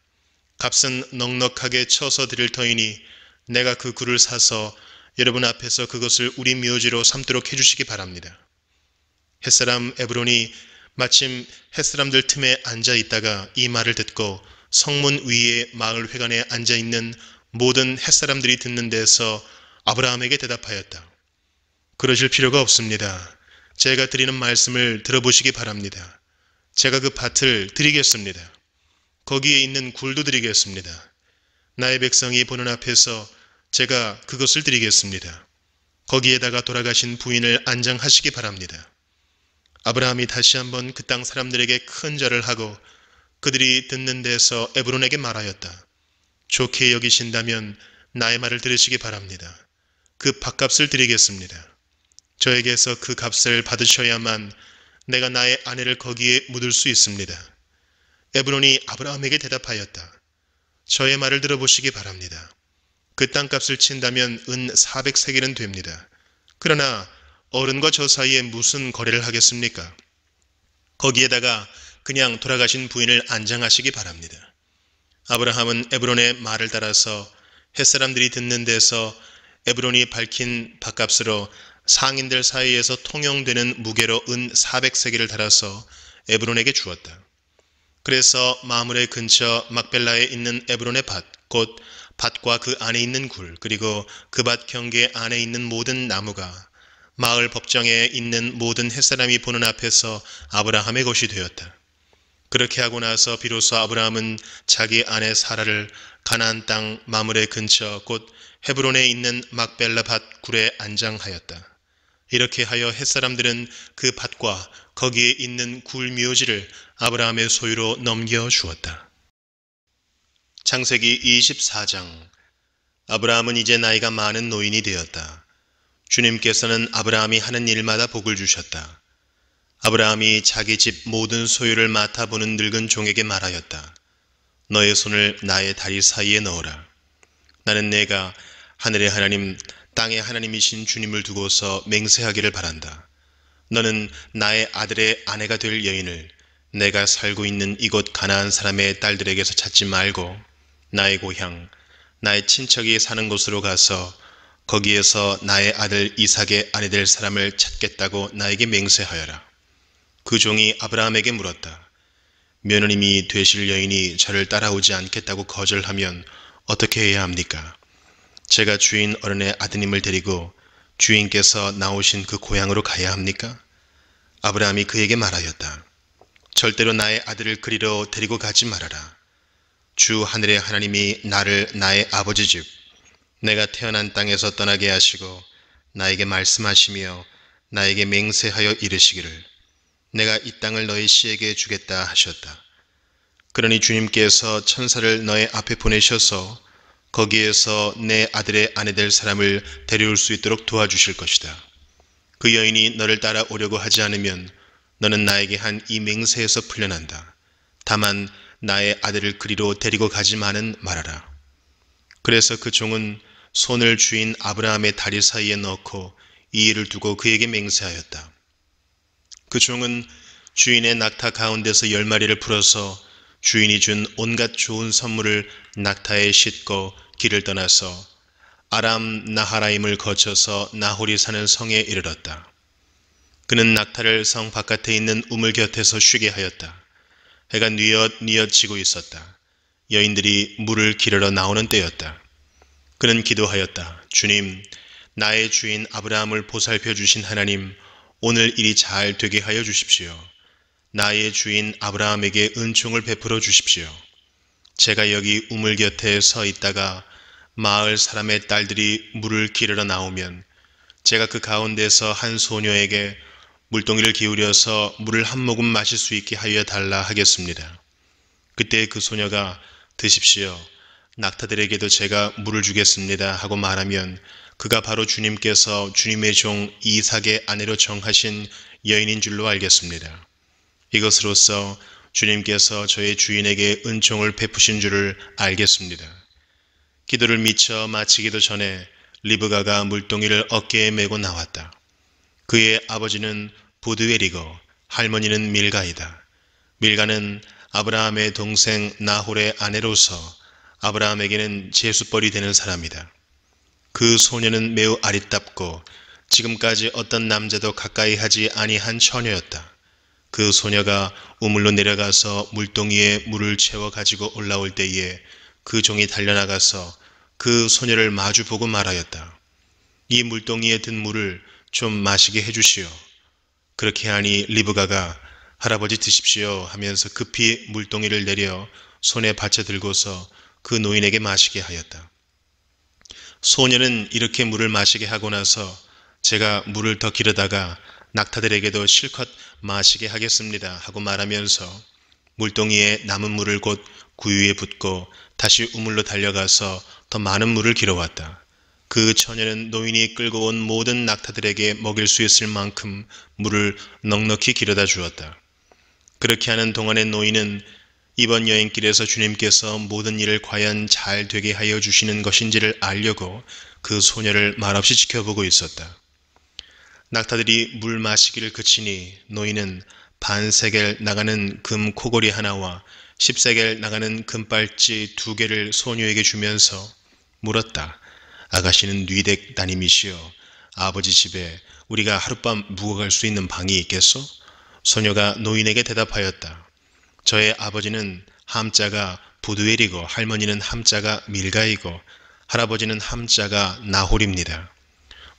값은 넉넉하게 쳐서 드릴 터이니 내가 그 굴을 사서 여러분 앞에서 그것을 우리 묘지로 삼도록 해주시기 바랍니다. 햇사람 에브론이 마침 햇사람들 틈에 앉아있다가 이 말을 듣고 성문 위에 마을 회관에 앉아있는 모든 햇사람들이 듣는 데서 아브라함에게 대답하였다. 그러실 필요가 없습니다. 제가 드리는 말씀을 들어보시기 바랍니다. 제가 그 밭을 드리겠습니다. 거기에 있는 굴도 드리겠습니다. 나의 백성이 보는 앞에서 제가 그것을 드리겠습니다. 거기에다가 돌아가신 부인을 안장하시기 바랍니다. 아브라함이 다시 한번 그 땅 사람들에게 큰 절을 하고 그들이 듣는 데서 에브론에게 말하였다. 좋게 여기신다면 나의 말을 들으시기 바랍니다. 그 밭값을 드리겠습니다. 저에게서 그 값을 받으셔야만 내가 나의 아내를 거기에 묻을 수 있습니다. 에브론이 아브라함에게 대답하였다. 저의 말을 들어보시기 바랍니다. 그 땅값을 친다면 은 400세겔은 됩니다. 그러나 어른과 저 사이에 무슨 거래를 하겠습니까? 거기에다가 그냥 돌아가신 부인을 안장하시기 바랍니다. 아브라함은 에브론의 말을 따라서 햇사람들이 듣는 데서 에브론이 밝힌 밭값으로 상인들 사이에서 통용되는 무게로 은 400세겔을 달아서 에브론에게 주었다. 그래서 마므레 근처 막벨라에 있는 에브론의 밭, 곧 밭과 그 안에 있는 굴, 그리고 그 밭 경계 안에 있는 모든 나무가 마을 법정에 있는 모든 햇사람이 보는 앞에서 아브라함의 것이 되었다. 그렇게 하고 나서 비로소 아브라함은 자기 아내 사라를 가나안 땅 마므레 근처 곧 헤브론에 있는 막벨라 밭 굴에 안장하였다. 이렇게 하여 햇사람들은 그 밭과 거기에 있는 굴 묘지를 아브라함의 소유로 넘겨주었다. 창세기 24장. 아브라함은 이제 나이가 많은 노인이 되었다. 주님께서는 아브라함이 하는 일마다 복을 주셨다. 아브라함이 자기 집 모든 소유를 맡아보는 늙은 종에게 말하였다. 너의 손을 나의 다리 사이에 넣어라. 나는 내가 하늘의 하나님, 땅의 하나님이신 주님을 두고서 맹세하기를 바란다. 너는 나의 아들의 아내가 될 여인을 내가 살고 있는 이곳 가나안 사람의 딸들에게서 찾지 말고 나의 고향, 나의 친척이 사는 곳으로 가서 거기에서 나의 아들 이삭의 아내 될 사람을 찾겠다고 나에게 맹세하여라. 그 종이 아브라함에게 물었다. 며느님이 되실 여인이 저를 따라오지 않겠다고 거절하면 어떻게 해야 합니까? 제가 주인 어른의 아드님을 데리고 주인께서 나오신 그 고향으로 가야 합니까? 아브라함이 그에게 말하였다. 절대로 나의 아들을 그리로 데리고 가지 말아라. 주 하늘의 하나님이 나를 나의 아버지 집, 내가 태어난 땅에서 떠나게 하시고 나에게 말씀하시며 나에게 맹세하여 이르시기를 내가 이 땅을 너의 씨에게 주겠다 하셨다. 그러니 주님께서 천사를 너의 앞에 보내셔서 거기에서 내 아들의 아내 될 사람을 데려올 수 있도록 도와주실 것이다. 그 여인이 너를 따라오려고 하지 않으면 너는 나에게 한 이 맹세에서 풀려난다. 다만 나의 아들을 그리로 데리고 가지만은 말아라. 그래서 그 종은 손을 주인 아브라함의 다리 사이에 넣고 이 일을 두고 그에게 맹세하였다. 그 종은 주인의 낙타 가운데서 10마리를 풀어서 주인이 준 온갖 좋은 선물을 낙타에 싣고 길을 떠나서 아람 나하라임을 거쳐서 나홀이 사는 성에 이르렀다. 그는 낙타를 성 바깥에 있는 우물 곁에서 쉬게 하였다. 해가 뉘엿뉘엿 지고 있었다. 여인들이 물을 기르러 나오는 때였다. 그는 기도하였다. 주님, 나의 주인 아브라함을 보살펴 주신 하나님, 오늘 일이 잘 되게 하여 주십시오. 나의 주인 아브라함에게 은총을 베풀어 주십시오. 제가 여기 우물 곁에 서 있다가 마을 사람의 딸들이 물을 기르러 나오면 제가 그 가운데서 한 소녀에게 물동이를 기울여서 물을 한 모금 마실 수 있게 하여 달라 하겠습니다. 그때 그 소녀가 드십시오. 낙타들에게도 제가 물을 주겠습니다 하고 말하면 그가 바로 주님께서 주님의 종 이삭의 아내로 정하신 여인인 줄로 알겠습니다. 이것으로써 주님께서 저의 주인에게 은총을 베푸신 줄을 알겠습니다. 기도를 미처 마치기도 전에 리브가가 물동이를 어깨에 메고 나왔다. 그의 아버지는 부드웰이고 할머니는 밀가이다. 밀가는 아브라함의 동생 나홀의 아내로서 아브라함에게는 제수벌이 되는 사람이다. 그 소녀는 매우 아리답고 지금까지 어떤 남자도 가까이 하지 아니한 처녀였다. 그 소녀가 우물로 내려가서 물동이에 물을 채워 가지고 올라올 때에 그 종이 달려나가서 그 소녀를 마주보고 말하였다. 이 물동이에 든 물을 좀 마시게 해주시오. 그렇게 하니 리브가가 할아버지 드십시오 하면서 급히 물동이를 내려 손에 받쳐 들고서 그 노인에게 마시게 하였다. 소녀는 이렇게 물을 마시게 하고 나서 제가 물을 더 기르다가 낙타들에게도 실컷 마시게 하겠습니다 하고 말하면서 물동이에 남은 물을 곧 구유에 붓고 다시 우물로 달려가서 더 많은 물을 길어왔다. 그 처녀는 노인이 끌고 온 모든 낙타들에게 먹일 수 있을 만큼 물을 넉넉히 길어다 주었다. 그렇게 하는 동안에 노인은 이번 여행길에서 주님께서 모든 일을 과연 잘 되게 하여 주시는 것인지를 알려고 그 소녀를 말없이 지켜보고 있었다. 낙타들이 물 마시기를 그치니 노인은 반세겔 나가는 금 코골이 하나와 10세겔 나가는 금빨지 2개를 소녀에게 주면서 물었다. 아가씨는 뉘댁 따님이시여. 아버지 집에 우리가 하룻밤 묵어갈 수 있는 방이 있겠소? 소녀가 노인에게 대답하였다. 저의 아버지는 함자가 부두엘이고 할머니는 함자가 밀가이고 할아버지는 함자가 나홀입니다.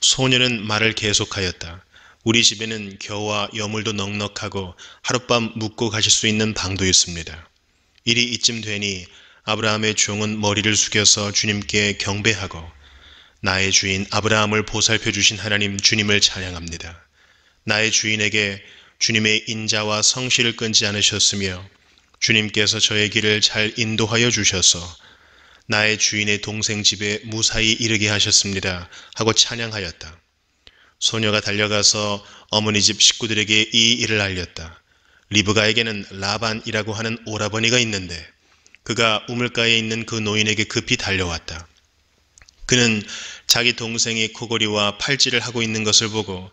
소녀는 말을 계속하였다. 우리 집에는 겨와 여물도 넉넉하고 하룻밤 묵고 가실 수 있는 방도 있습니다. 일이 이쯤 되니 아브라함의 종은 머리를 숙여서 주님께 경배하고 나의 주인 아브라함을 보살펴 주신 하나님 주님을 찬양합니다. 나의 주인에게 주님의 인자와 성실을 끊지 않으셨으며 주님께서 저의 길을 잘 인도하여 주셔서 나의 주인의 동생 집에 무사히 이르게 하셨습니다 하고 찬양하였다. 소녀가 달려가서 어머니 집 식구들에게 이 일을 알렸다. 리브가에게는 라반이라고 하는 오라버니가 있는데 그가 우물가에 있는 그 노인에게 급히 달려왔다. 그는 자기 동생이 코골이와 팔찌를 하고 있는 것을 보고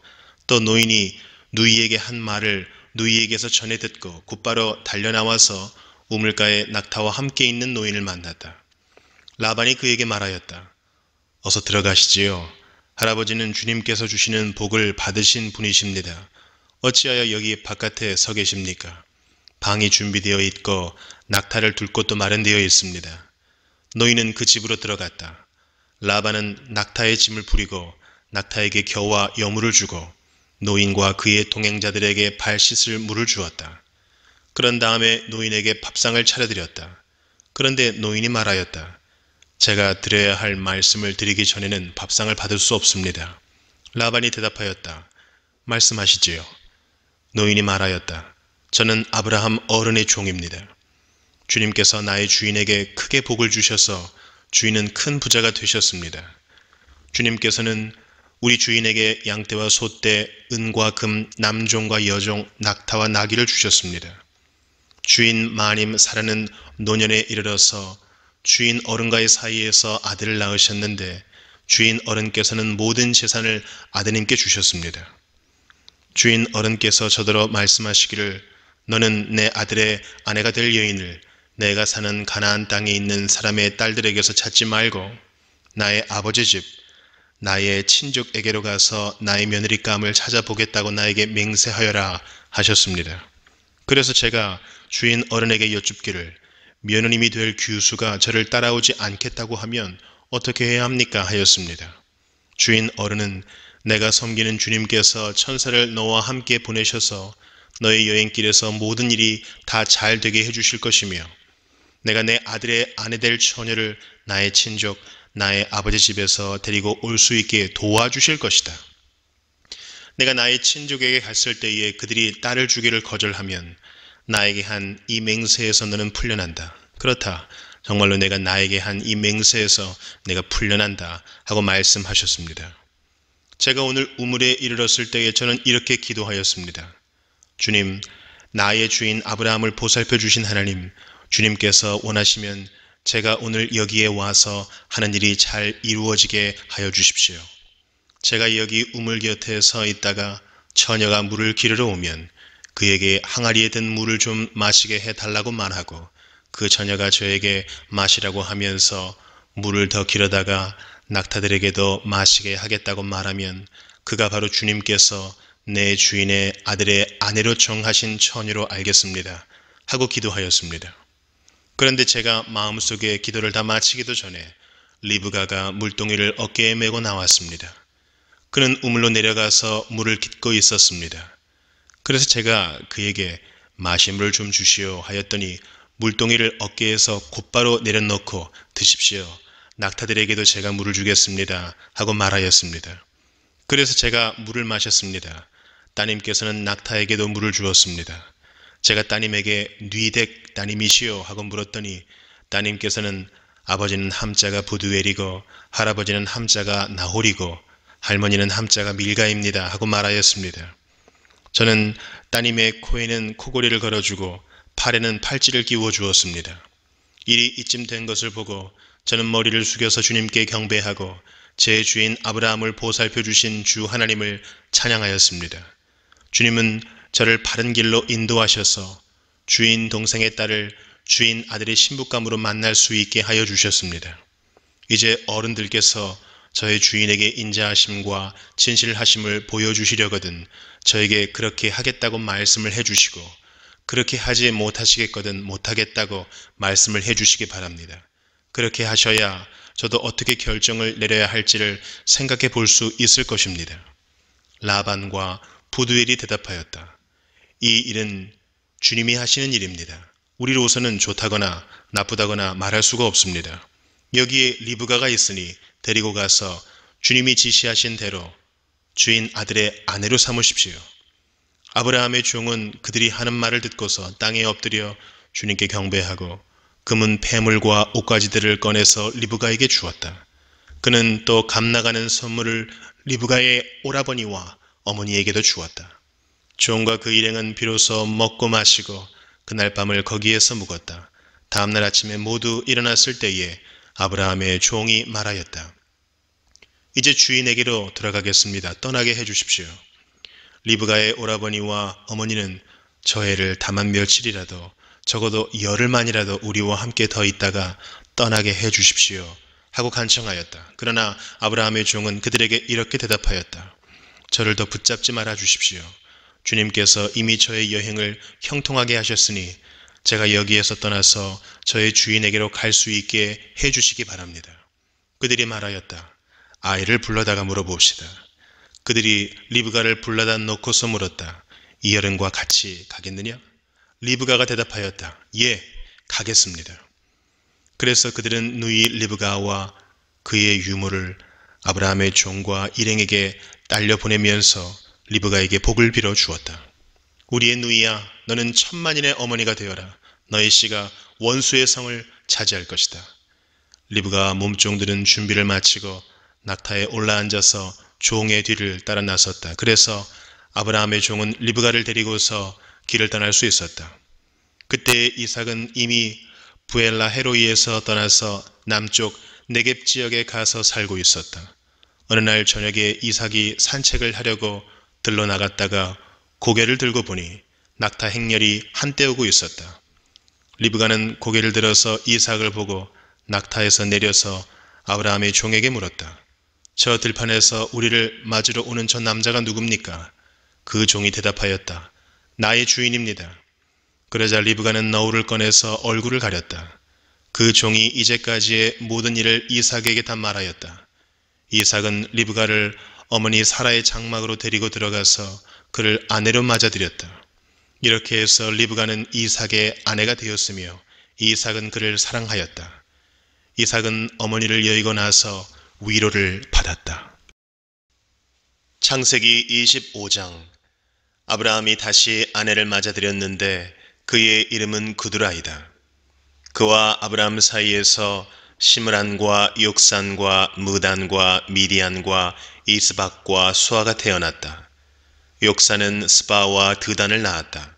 또 노인이 누이에게 한 말을 누이에게서 전해 듣고 곧바로 달려나와서 우물가에 낙타와 함께 있는 노인을 만났다. 라반이 그에게 말하였다. 어서 들어가시지요. 할아버지는 주님께서 주시는 복을 받으신 분이십니다. 어찌하여 여기 바깥에 서 계십니까? 방이 준비되어 있고 낙타를 둘 곳도 마련되어 있습니다. 노인은 그 집으로 들어갔다. 라반은 낙타의 짐을 부리고 낙타에게 겨와 여물을 주고 노인과 그의 동행자들에게 발 씻을 물을 주었다. 그런 다음에 노인에게 밥상을 차려드렸다. 그런데 노인이 말하였다. 제가 드려야 할 말씀을 드리기 전에는 밥상을 받을 수 없습니다. 라반이 대답하였다. 말씀하시지요. 노인이 말하였다. 저는 아브라함 어른의 종입니다. 주님께서 나의 주인에게 크게 복을 주셔서 주인은 큰 부자가 되셨습니다. 주님께서는 우리 주인에게 양떼와 소떼, 은과 금, 남종과 여종, 낙타와 나귀를 주셨습니다. 주인 마님 사라는 노년에 이르러서 주인 어른과의 사이에서 아들을 낳으셨는데 주인 어른께서는 모든 재산을 아드님께 주셨습니다. 주인 어른께서 저더러 말씀하시기를 너는 내 아들의 아내가 될 여인을 내가 사는 가나안 땅에 있는 사람의 딸들에게서 찾지 말고 나의 아버지 집, 나의 친족에게로 가서 나의 며느리감을 찾아보겠다고 나에게 맹세하여라 하셨습니다. 그래서 제가 주인 어른에게 여쭙기를 며느님이 될 규수가 저를 따라오지 않겠다고 하면 어떻게 해야 합니까? 하였습니다. 주인 어른은 내가 섬기는 주님께서 천사를 너와 함께 보내셔서 너의 여행길에서 모든 일이 다 잘 되게 해주실 것이며 내가 내 아들의 아내 될 처녀를 나의 친족, 나의 아버지 집에서 데리고 올 수 있게 도와주실 것이다. 내가 나의 친족에게 갔을 때에 그들이 딸을 주기를 거절하면 나에게 한 이 맹세에서 너는 풀려난다. 그렇다. 정말로 내가 나에게 한 이 맹세에서 내가 풀려난다 하고 말씀하셨습니다. 제가 오늘 우물에 이르렀을 때에 저는 이렇게 기도하였습니다. 주님, 나의 주인 아브라함을 보살펴 주신 하나님, 주님께서 원하시면 제가 오늘 여기에 와서 하는 일이 잘 이루어지게 하여 주십시오. 제가 여기 우물 곁에 서 있다가 처녀가 물을 기르러 오면 그에게 항아리에 든 물을 좀 마시게 해달라고 말하고 그 처녀가 저에게 마시라고 하면서 물을 더 기르다가 낙타들에게도 마시게 하겠다고 말하면 그가 바로 주님께서 내 주인의 아들의 아내로 정하신 처녀로 알겠습니다. 하고 기도하였습니다. 그런데 제가 마음속에 기도를 다 마치기도 전에 리브가가 물동이를 어깨에 메고 나왔습니다. 그는 우물로 내려가서 물을 깃고 있었습니다. 그래서 제가 그에게 마시물을 좀 주시오 하였더니 물동이를 어깨에서 곧바로 내려놓고 드십시오. 낙타들에게도 제가 물을 주겠습니다. 하고 말하였습니다. 그래서 제가 물을 마셨습니다. 따님께서는 낙타에게도 물을 주었습니다. 제가 따님에게 뉘덱 따님이시오 하고 물었더니 따님께서는 아버지는 함자가 부두엘이고 할아버지는 함자가 나홀이고 할머니는 함자가 밀가입니다 하고 말하였습니다. 저는 따님의 코에는 코골이를 걸어주고 팔에는 팔찌를 끼워 주었습니다. 일이 이쯤 된 것을 보고 저는 머리를 숙여서 주님께 경배하고 제 주인 아브라함을 보살펴 주신 주 하나님을 찬양하였습니다. 주님은 저를 바른 길로 인도하셔서 주인 동생의 딸을 주인 아들의 신부감으로 만날 수 있게 하여 주셨습니다. 이제 어른들께서 저의 주인에게 인자하심과 진실하심을 보여주시려거든 저에게 그렇게 하겠다고 말씀을 해주시고 그렇게 하지 못하시겠거든 못하겠다고 말씀을 해주시기 바랍니다. 그렇게 하셔야 저도 어떻게 결정을 내려야 할지를 생각해 볼 수 있을 것입니다. 라반과 부두엘이 대답하였다. 이 일은 주님이 하시는 일입니다. 우리로서는 좋다거나 나쁘다거나 말할 수가 없습니다. 여기에 리브가가 있으니 데리고 가서 주님이 지시하신 대로 주인 아들의 아내로 삼으십시오. 아브라함의 종은 그들이 하는 말을 듣고서 땅에 엎드려 주님께 경배하고 금은 폐물과 옷가지들을 꺼내서 리브가에게 주었다. 그는 또 값나가는 선물을 리브가의 오라버니와 어머니에게도 주었다. 종과 그 일행은 비로소 먹고 마시고 그날 밤을 거기에서 묵었다. 다음날 아침에 모두 일어났을 때에 아브라함의 종이 말하였다. 이제 주인에게로 돌아가겠습니다. 떠나게 해주십시오. 리브가의 오라버니와 어머니는 저 애를 다만 며칠이라도 적어도 열흘만이라도 우리와 함께 더 있다가 떠나게 해주십시오 하고 간청하였다. 그러나 아브라함의 종은 그들에게 이렇게 대답하였다. 저를 더 붙잡지 말아 주십시오. 주님께서 이미 저의 여행을 형통하게 하셨으니 제가 여기에서 떠나서 저의 주인에게로 갈 수 있게 해주시기 바랍니다. 그들이 말하였다. 아이를 불러다가 물어봅시다. 그들이 리브가를 불러다 놓고서 물었다. 이 여른과 같이 가겠느냐? 리브가가 대답하였다. 예, 가겠습니다. 그래서 그들은 누이 리브가와 그의 유모를 아브라함의 종과 일행에게 딸려 보내면서 리브가에게 복을 빌어 주었다. 우리의 누이야, 너는 천만인의 어머니가 되어라. 너의 씨가 원수의 성을 차지할 것이다. 리브가 몸종들은 준비를 마치고 낙타에 올라앉아서 종의 뒤를 따라 나섰다. 그래서 아브라함의 종은 리브가를 데리고서 길을 떠날 수 있었다. 그때 이삭은 이미 부엘라 헤로이에서 떠나서 남쪽 네겝 지역에 가서 살고 있었다. 어느 날 저녁에 이삭이 산책을 하려고 들러 나갔다가 고개를 들고 보니 낙타 행렬이 한때 오고 있었다. 리브가는 고개를 들어서 이삭을 보고 낙타에서 내려서 아브라함의 종에게 물었다. 저 들판에서 우리를 맞으러 오는 저 남자가 누굽니까? 그 종이 대답하였다. 나의 주인입니다. 그러자 리브가는 너울을 꺼내서 얼굴을 가렸다. 그 종이 이제까지의 모든 일을 이삭에게 다 말하였다. 이삭은 리브가를 어머니 사라의 장막으로 데리고 들어가서 그를 아내로 맞아들였다. 이렇게 해서 리브가는 이삭의 아내가 되었으며 이삭은 그를 사랑하였다. 이삭은 어머니를 여의고 나서 위로를 받았다. 창세기 25장. 아브라함이 다시 아내를 맞아들였는데 그의 이름은 구두라이다. 그와 아브라함 사이에서 시므란과 욕산과 무단과 미디안과 이스박과 수아가 태어났다. 욕산은 스바와 드단을 낳았다.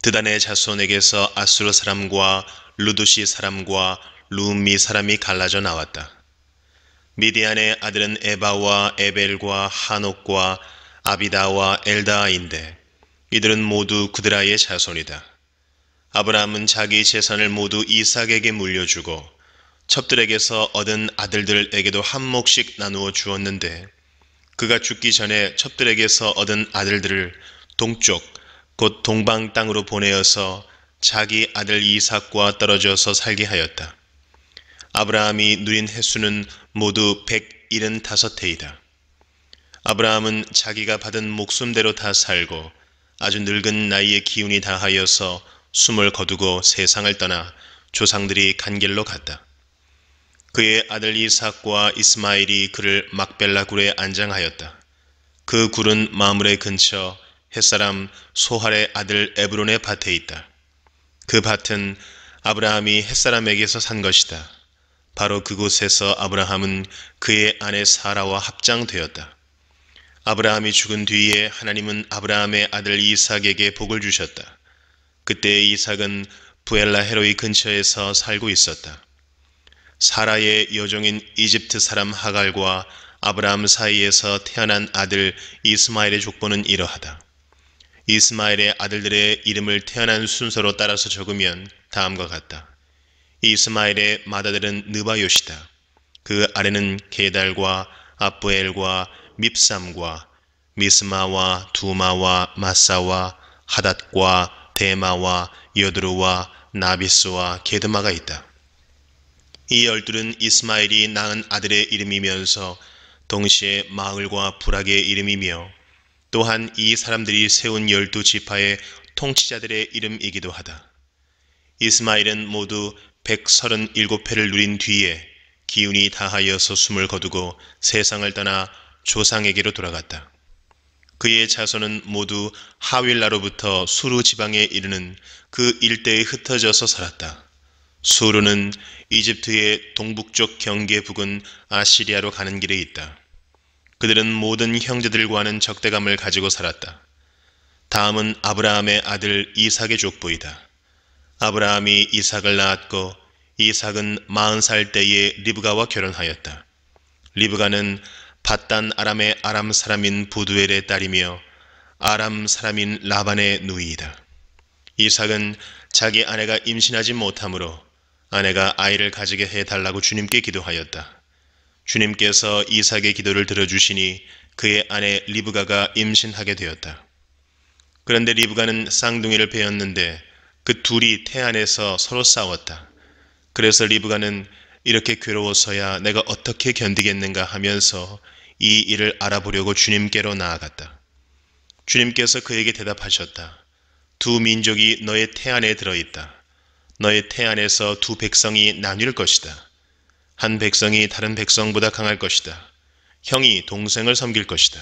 드단의 자손에게서 아수르 사람과 루두시 사람과 루미 사람이 갈라져 나왔다. 미디안의 아들은 에바와 에벨과 하녹과 아비다와 엘다아인데 이들은 모두 구드라의 자손이다. 아브라함은 자기 재산을 모두 이삭에게 물려주고 첩들에게서 얻은 아들들에게도 한 몫씩 나누어 주었는데 그가 죽기 전에 첩들에게서 얻은 아들들을 동쪽 곧 동방 땅으로 보내어서 자기 아들 이삭과 떨어져서 살게 하였다. 아브라함이 누린 횟수는 모두 175해이다. 아브라함은 자기가 받은 목숨대로 다 살고 아주 늙은 나이에 기운이 다하여서 숨을 거두고 세상을 떠나 조상들이 간 길로 갔다. 그의 아들 이삭과 이스마엘이 그를 막벨라 굴에 안장하였다. 그 굴은 마므레 근처 햇사람 소할의 아들 에브론의 밭에 있다. 그 밭은 아브라함이 햇사람에게서 산 것이다. 바로 그곳에서 아브라함은 그의 아내 사라와 합장되었다. 아브라함이 죽은 뒤에 하나님은 아브라함의 아들 이삭에게 복을 주셨다. 그때 이삭은 부엘라 헤로이 근처에서 살고 있었다. 사라의 여종인 이집트 사람 하갈과 아브라함 사이에서 태어난 아들 이스마엘의 족보는 이러하다. 이스마엘의 아들들의 이름을 태어난 순서로 따라서 적으면 다음과 같다. 이스마엘의 맏아들은 느바요시다. 그 아래는 게달과 아브엘과 밉삼과 미스마와 두마와 마사와 하닷과 데마와 여드루와 나비스와 게드마가 있다. 이 12은 이스마엘이 낳은 아들의 이름이면서 동시에 마을과 부락의 이름이며 또한 이 사람들이 세운 12지파의 통치자들의 이름이기도 하다. 이스마엘은 모두 137회를 누린 뒤에 기운이 다하여서 숨을 거두고 세상을 떠나 조상에게로 돌아갔다. 그의 자손은 모두 하윌라로부터 수르 지방에 이르는 그 일대에 흩어져서 살았다. 수르는 이집트의 동북쪽 경계 부근 아시리아로 가는 길에 있다. 그들은 모든 형제들과는 적대감을 가지고 살았다. 다음은 아브라함의 아들 이삭의 족보이다. 아브라함이 이삭을 낳았고 이삭은 40살 때에 리브가와 결혼하였다. 리브가는 밧단 아람의 아람 사람인 부두엘의 딸이며 아람 사람인 라반의 누이이다. 이삭은 자기 아내가 임신하지 못하므로 아내가 아이를 가지게 해달라고 주님께 기도하였다. 주님께서 이삭의 기도를 들어주시니 그의 아내 리브가가 임신하게 되었다. 그런데 리브가는 쌍둥이를 베었는데 그 둘이 태 안에서 서로 싸웠다. 그래서 리브가는 이렇게 괴로워서야 내가 어떻게 견디겠는가 하면서 이 일을 알아보려고 주님께로 나아갔다. 주님께서 그에게 대답하셨다. 두 민족이 너의 태 안에 들어있다. 너의 태 안에서 두 백성이 나뉠 것이다. 한 백성이 다른 백성보다 강할 것이다. 형이 동생을 섬길 것이다.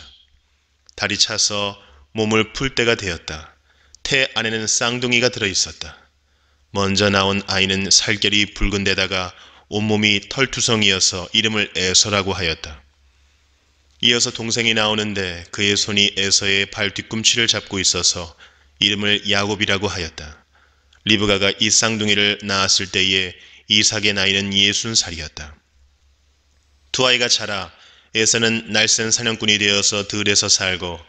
달이 차서 몸을 풀 때가 되었다. 태 안에는 쌍둥이가 들어있었다. 먼저 나온 아이는 살결이 붉은 데다가 온몸이 털투성이어서 이름을 에서라고 하였다. 이어서 동생이 나오는데 그의 손이 에서의 발 뒤꿈치를 잡고 있어서 이름을 야곱이라고 하였다. 리브가가 이 쌍둥이를 낳았을 때에 이삭의 나이는 60살이었다. 두 아이가 자라 에서는 날쌘 사냥꾼이 되어서 들에서 살고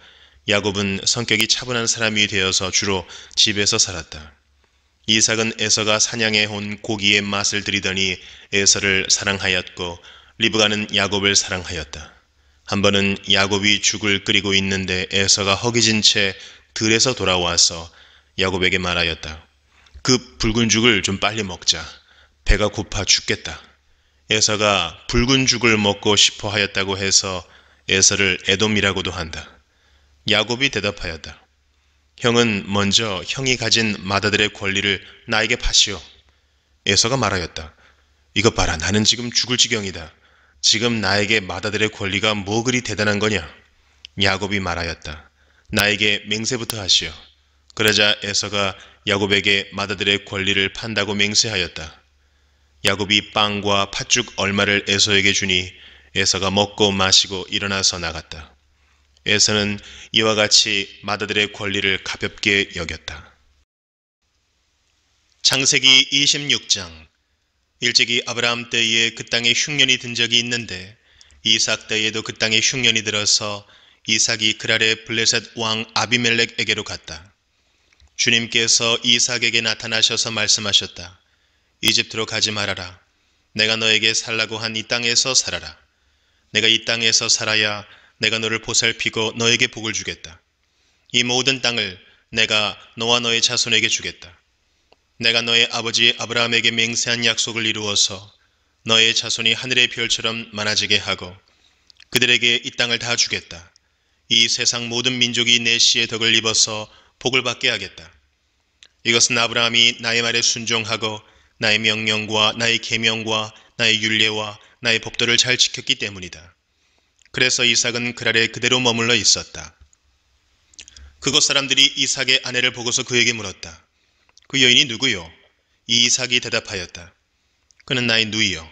야곱은 성격이 차분한 사람이 되어서 주로 집에서 살았다. 이삭은 에서가 사냥해 온 고기의 맛을 들이더니 에서를 사랑하였고 리브가는 야곱을 사랑하였다. 한 번은 야곱이 죽을 끓이고 있는데 에서가 허기진 채 들에서 돌아와서 야곱에게 말하였다. 그 붉은 죽을 좀 빨리 먹자. 배가 고파 죽겠다. 에서가 붉은 죽을 먹고 싶어 하였다고 해서 에서를 에돔이라고도 한다. 야곱이 대답하였다. 형은 먼저 형이 가진 맏아들의 권리를 나에게 파시오. 에서가 말하였다. 이것 봐라, 나는 지금 죽을 지경이다. 지금 나에게 맏아들의 권리가 뭐 그리 대단한 거냐? 야곱이 말하였다. 나에게 맹세부터 하시오. 그러자 에서가 야곱에게 맏아들의 권리를 판다고 맹세하였다. 야곱이 빵과 팥죽 얼마를 에서에게 주니 에서가 먹고 마시고 일어나서 나갔다. 에서는 이와 같이 맏아들의 권리를 가볍게 여겼다. 창세기 26장. 일찍이 아브라함 때에 그 땅에 흉년이 든 적이 있는데 이삭 때에도 그 땅에 흉년이 들어서 이삭이 그랄의 블레셋 왕 아비멜렉에게로 갔다. 주님께서 이삭에게 나타나셔서 말씀하셨다. 이집트로 가지 말아라. 내가 너에게 살라고 한 이 땅에서 살아라. 내가 이 땅에서 살아야 내가 너를 보살피고 너에게 복을 주겠다. 이 모든 땅을 내가 너와 너의 자손에게 주겠다. 내가 너의 아버지 아브라함에게 맹세한 약속을 이루어서 너의 자손이 하늘의 별처럼 많아지게 하고 그들에게 이 땅을 다 주겠다. 이 세상 모든 민족이 내 씨의 덕을 입어서 복을 받게 하겠다. 이것은 아브라함이 나의 말에 순종하고 나의 명령과 나의 계명과 나의 율례와 나의 법도를 잘 지켰기 때문이다. 그래서 이삭은 그랄에 그대로 머물러 있었다. 그곳 사람들이 이삭의 아내를 보고서 그에게 물었다. 그 여인이 누구요? 이 이삭이 대답하였다. 그는 나의 누이요.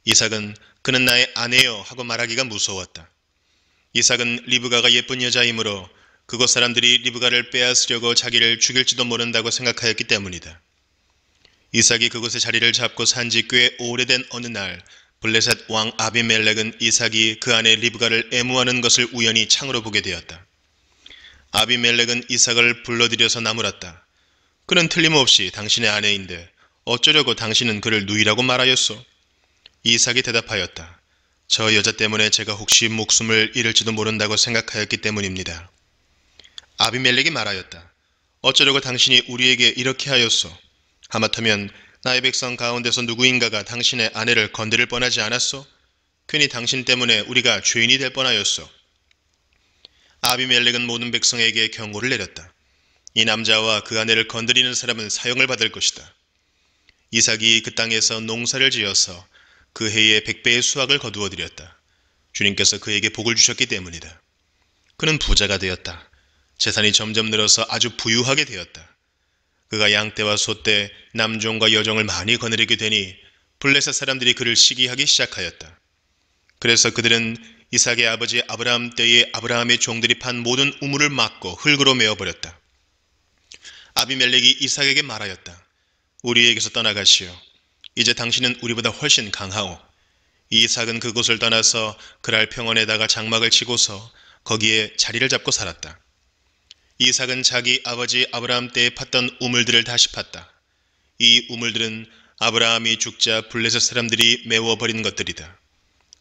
이삭은 그는 나의 아내요 하고 말하기가 무서웠다. 이삭은 리브가가 예쁜 여자이므로 그곳 사람들이 리브가를 빼앗으려고 자기를 죽일지도 모른다고 생각하였기 때문이다. 이삭이 그곳에 자리를 잡고 산지 꽤 오래된 어느 날 블레셋 왕 아비멜렉은 이삭이 그 아내 리브가를 애무하는 것을 우연히 창으로 보게 되었다. 아비멜렉은 이삭을 불러들여서 나무랐다. 그는 틀림없이 당신의 아내인데 어쩌려고 당신은 그를 누이라고 말하였소? 이삭이 대답하였다. 저 여자 때문에 제가 혹시 목숨을 잃을지도 모른다고 생각하였기 때문입니다. 아비멜렉이 말하였다. 어쩌려고 당신이 우리에게 이렇게 하였소? 하마터면 나의 백성 가운데서 누구인가가 당신의 아내를 건드릴 뻔하지 않았소? 괜히 당신 때문에 우리가 죄인이 될 뻔하였소. 아비멜렉은 모든 백성에게 경고를 내렸다. 이 남자와 그 아내를 건드리는 사람은 사형을 받을 것이다. 이삭이 그 땅에서 농사를 지어서 그 해에 100배의 수확을 거두어 드렸다. 주님께서 그에게 복을 주셨기 때문이다. 그는 부자가 되었다. 재산이 점점 늘어서 아주 부유하게 되었다. 그가 양떼와 소떼, 남종과 여종을 많이 거느리게 되니 블레셋 사람들이 그를 시기하기 시작하였다. 그래서 그들은 이삭의 아버지 아브라함 때에 아브라함의 종들이 판 모든 우물을 막고 흙으로 메어버렸다. 아비멜렉이 이삭에게 말하였다. 우리에게서 떠나가시오. 이제 당신은 우리보다 훨씬 강하오. 이삭은 그곳을 떠나서 그랄 평원에다가 장막을 치고서 거기에 자리를 잡고 살았다. 이삭은 자기 아버지 아브라함 때에 팠던 우물들을 다시 팠다. 이 우물들은 아브라함이 죽자 블레셋 사람들이 메워버린 것들이다.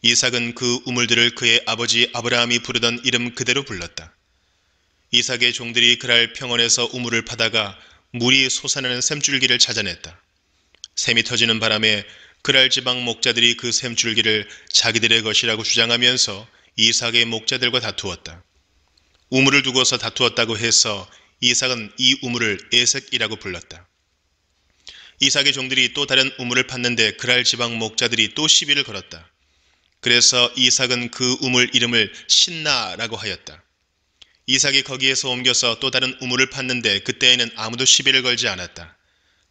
이삭은 그 우물들을 그의 아버지 아브라함이 부르던 이름 그대로 불렀다. 이삭의 종들이 그랄 평원에서 우물을 파다가 물이 솟아나는 샘줄기를 찾아냈다. 샘이 터지는 바람에 그랄 지방 목자들이 그 샘줄기를 자기들의 것이라고 주장하면서 이삭의 목자들과 다투었다. 우물을 두고서 다투었다고 해서 이삭은 이 우물을 에색이라고 불렀다. 이삭의 종들이 또 다른 우물을 팠는데 그랄 지방 목자들이 또 시비를 걸었다. 그래서 이삭은 그 우물 이름을 신나라고 하였다. 이삭이 거기에서 옮겨서 또 다른 우물을 팠는데 그때에는 아무도 시비를 걸지 않았다.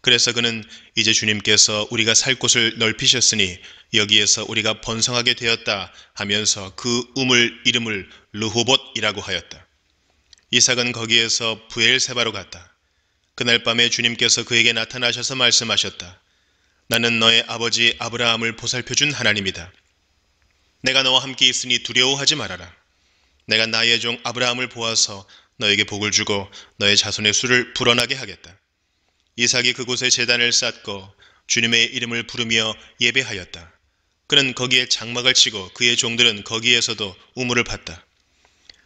그래서 그는 이제 주님께서 우리가 살 곳을 넓히셨으니 여기에서 우리가 번성하게 되었다 하면서 그 우물 이름을 르호봇이라고 하였다. 이삭은 거기에서 브엘세바로 갔다. 그날 밤에 주님께서 그에게 나타나셔서 말씀하셨다. 나는 너의 아버지 아브라함을 보살펴준 하나님이다. 내가 너와 함께 있으니 두려워하지 말아라. 내가 나의 종 아브라함을 보아서 너에게 복을 주고 너의 자손의 수를 불어나게 하겠다. 이삭이 그곳에 제단을 쌓고 주님의 이름을 부르며 예배하였다. 그는 거기에 장막을 치고 그의 종들은 거기에서도 우물을 팠다.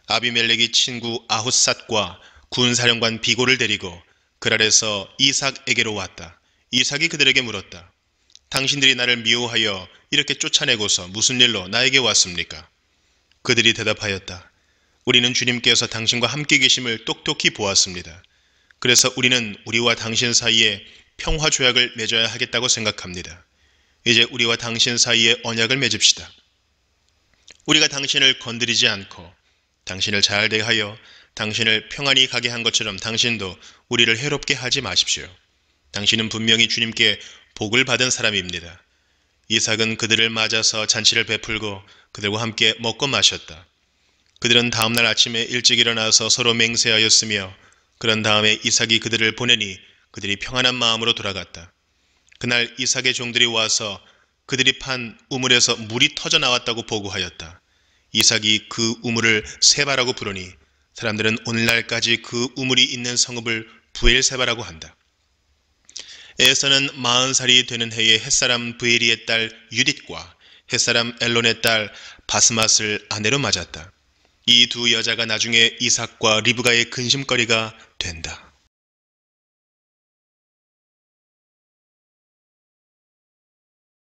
아비멜렉이 친구 아훗삿과 군사령관 비고를 데리고 그랄에서 이삭에게로 왔다. 이삭이 그들에게 물었다. 당신들이 나를 미워하여 이렇게 쫓아내고서 무슨 일로 나에게 왔습니까? 그들이 대답하였다. 우리는 주님께서 당신과 함께 계심을 똑똑히 보았습니다. 그래서 우리는 우리와 당신 사이에 평화 조약을 맺어야 하겠다고 생각합니다. 이제 우리와 당신 사이에 언약을 맺읍시다. 우리가 당신을 건드리지 않고 당신을 잘 대하여 당신을 평안히 가게 한 것처럼 당신도 우리를 해롭게 하지 마십시오. 당신은 분명히 주님께 복을 받은 사람입니다. 이삭은 그들을 맞아서 잔치를 베풀고 그들과 함께 먹고 마셨다. 그들은 다음날 아침에 일찍 일어나서 서로 맹세하였으며 그런 다음에 이삭이 그들을 보내니 그들이 평안한 마음으로 돌아갔다. 그날 이삭의 종들이 와서 그들이 판 우물에서 물이 터져 나왔다고 보고하였다. 이삭이 그 우물을 세바라고 부르니 사람들은 오늘날까지 그 우물이 있는 성읍을 부엘세바라고 한다. 에서는 40살이 되는 해에 햇사람 브에리의 딸 유딧과 햇사람 엘론의 딸 바스맛을 아내로 맞았다. 이 두 여자가 나중에 이삭과 리브가의 근심거리가 된다.